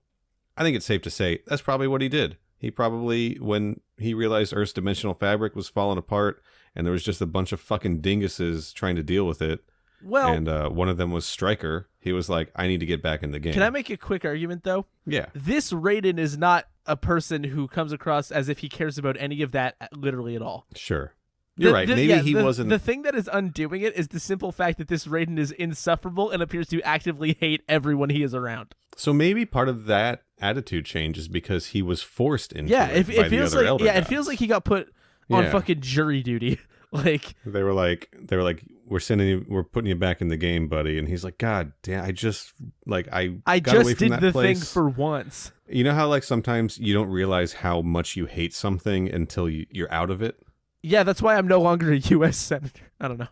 I think it's safe to say that's probably what he did. He probably, when he realized Earth's dimensional fabric was falling apart and there was just a bunch of fucking dinguses trying to deal with it, and one of them was Stryker, he was like, I need to get back in the game. Can I make a quick argument, though? Yeah. This Raiden is not a person who comes across as if he cares about any of that literally at all. Sure. You're right. Maybe he wasn't... The thing that is undoing it is the simple fact that this Raiden is insufferable and appears to actively hate everyone he is around. So maybe part of that attitude change is because he was forced into it feels like Elder it gods. feels like he got put on fucking jury duty. Like they were like we're putting you back in the game, buddy, and he's like, God damn, I just got away from did that the place. thing for once. You know how like sometimes you don't realize how much you hate something until you're out of it? Yeah, that's why I'm no longer a U.S. senator. I don't know.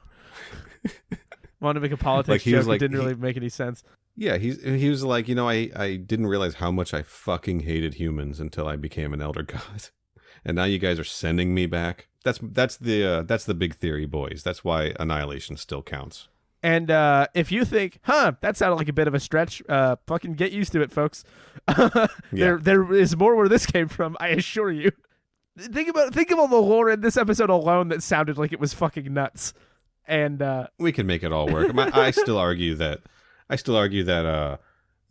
Wanted to make a politics joke that didn't really make any sense. Yeah, he was like, I didn't realize how much I fucking hated humans until I became an elder god. And now you guys are sending me back. That's the big theory, boys. That's why Annihilation still counts. And if you think, that sounded like a bit of a stretch, fucking get used to it, folks. There is more where this came from, I assure you. Think of all the lore in this episode alone that sounded like it was fucking nuts. And we can make it all work. I still argue that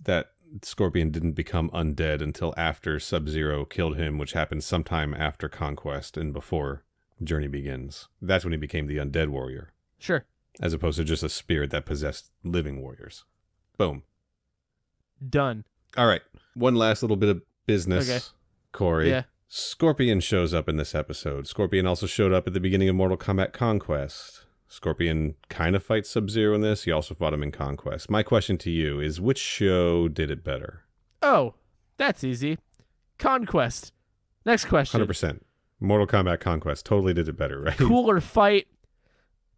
that Scorpion didn't become undead until after Sub-Zero killed him, which happened sometime after Conquest and before Journey Begins. That's when he became the undead warrior. Sure. As opposed to just a spirit that possessed living warriors. Boom. Done. All right. One last little bit of business, okay. Corey. Yeah. Scorpion shows up in this episode. Scorpion also showed up at the beginning of Mortal Kombat Conquest. Scorpion kind of fights Sub-Zero in this. He also fought him in Conquest. My question to you is, which show did it better? Oh, that's easy. Conquest. Next question. 100%. Mortal Kombat Conquest totally did it better, right? Cooler fight.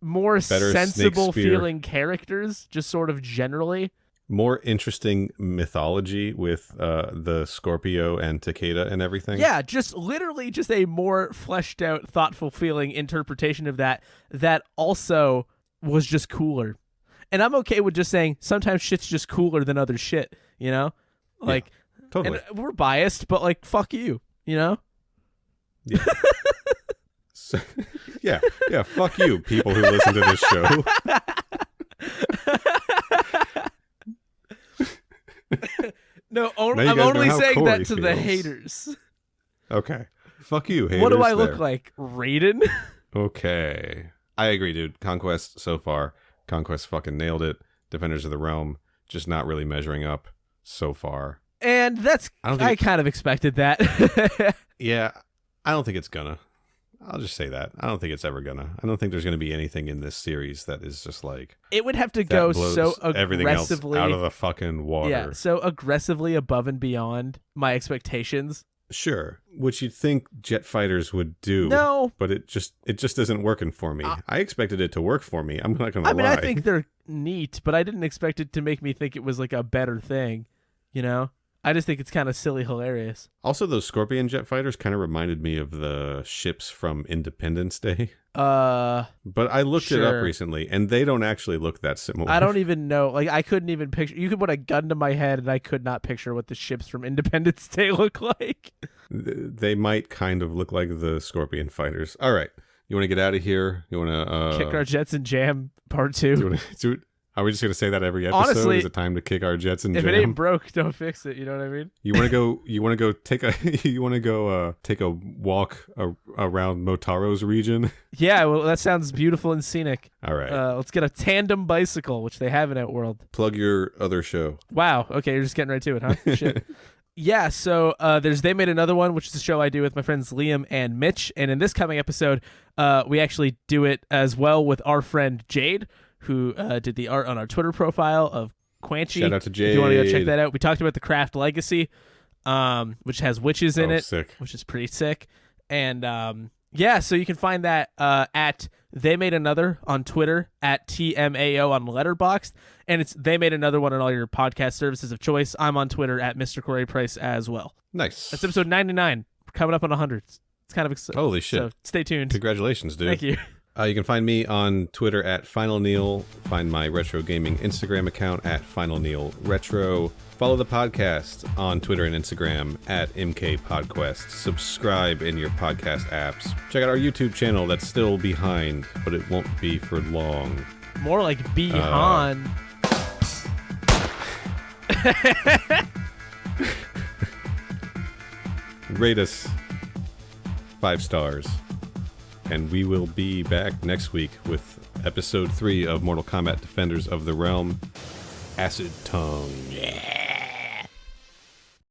More better sensible feeling characters, just sort of generally. More interesting mythology with the Scorpio and Takeda and everything. Yeah, just literally just a more fleshed out, thoughtful feeling interpretation of that also was just cooler. And I'm okay with just saying sometimes shit's just cooler than other shit, you know? Like, yeah, totally. And we're biased, but like, fuck you, you know? Yeah. So, yeah, fuck you, people who listen to this show. No, I'm only saying Corey that to the haters. Okay. Fuck you, haters. What do I look like? Raiden? Okay. I agree, dude. Conquest so far. Conquest fucking nailed it. Defenders of the Realm just not really measuring up so far. And I kind of expected that. Yeah, I don't think it's gonna. I'll just say that. I don't think it's ever gonna. I don't think there's gonna be anything in this series that is just like... It would have to go so everything else aggressively... out of the fucking water. Yeah, so aggressively above and beyond my expectations Sure, which you'd think jet fighters would do. No. But it just isn't working for me. I expected it to work for me. I'm not going to lie. I mean, I think they're neat, but I didn't expect it to make me think it was like a better thing, you know? I just think it's kind of silly hilarious. Also, those Scorpion jet fighters kind of reminded me of the ships from Independence Day. But I looked it up recently, and they don't actually look that similar. I don't even know. Like, I couldn't even picture. You could put a gun to my head, and I could not picture what the ships from Independence Day look like. They might kind of look like the Scorpion fighters. All right. You want to get out of here? You want to... Kick our jets and jam part 2. Are we just going to say that every episode? Honestly, is it time to kick our jets and jam? If it ain't broke, don't fix it. You know what I mean? You want to go take a walk around Motaro's region? Yeah, well, that sounds beautiful and scenic. All right. Let's get a tandem bicycle, which they have in Outworld. Plug your other show. Wow. Okay, you're just getting right to it, huh? Shit. Yeah, so They Made Another One, which is a show I do with my friends Liam and Mitch. And in this coming episode, we actually do it as well with our friend Jade, who did the art on our Twitter profile of Quanchy. Shout out to Jade. If you want to go check that out. We talked about the Craft Legacy, which has witches in it, sick. Which is pretty sick. And yeah, so you can find that at They Made Another on Twitter, at TMAO on Letterboxd, and it's They Made Another One on all your podcast services of choice. I'm on Twitter at Mr. Corey Price as well. Nice. That's episode 99. We're coming up on 100. It's kind of exciting. Holy shit. So stay tuned. Congratulations, dude. Thank you. You can find me on Twitter at FinalNeil. Find my Retro Gaming Instagram account at FinalNeilRetro. Follow the podcast on Twitter and Instagram at MK Podquest. Subscribe in your podcast apps. Check out our YouTube channel that's still behind, but it won't be for long. More like Behan. Rate us 5 stars. And we will be back next week with episode 3 of Mortal Kombat Defenders of the Realm, Acid Tongue. Yeah.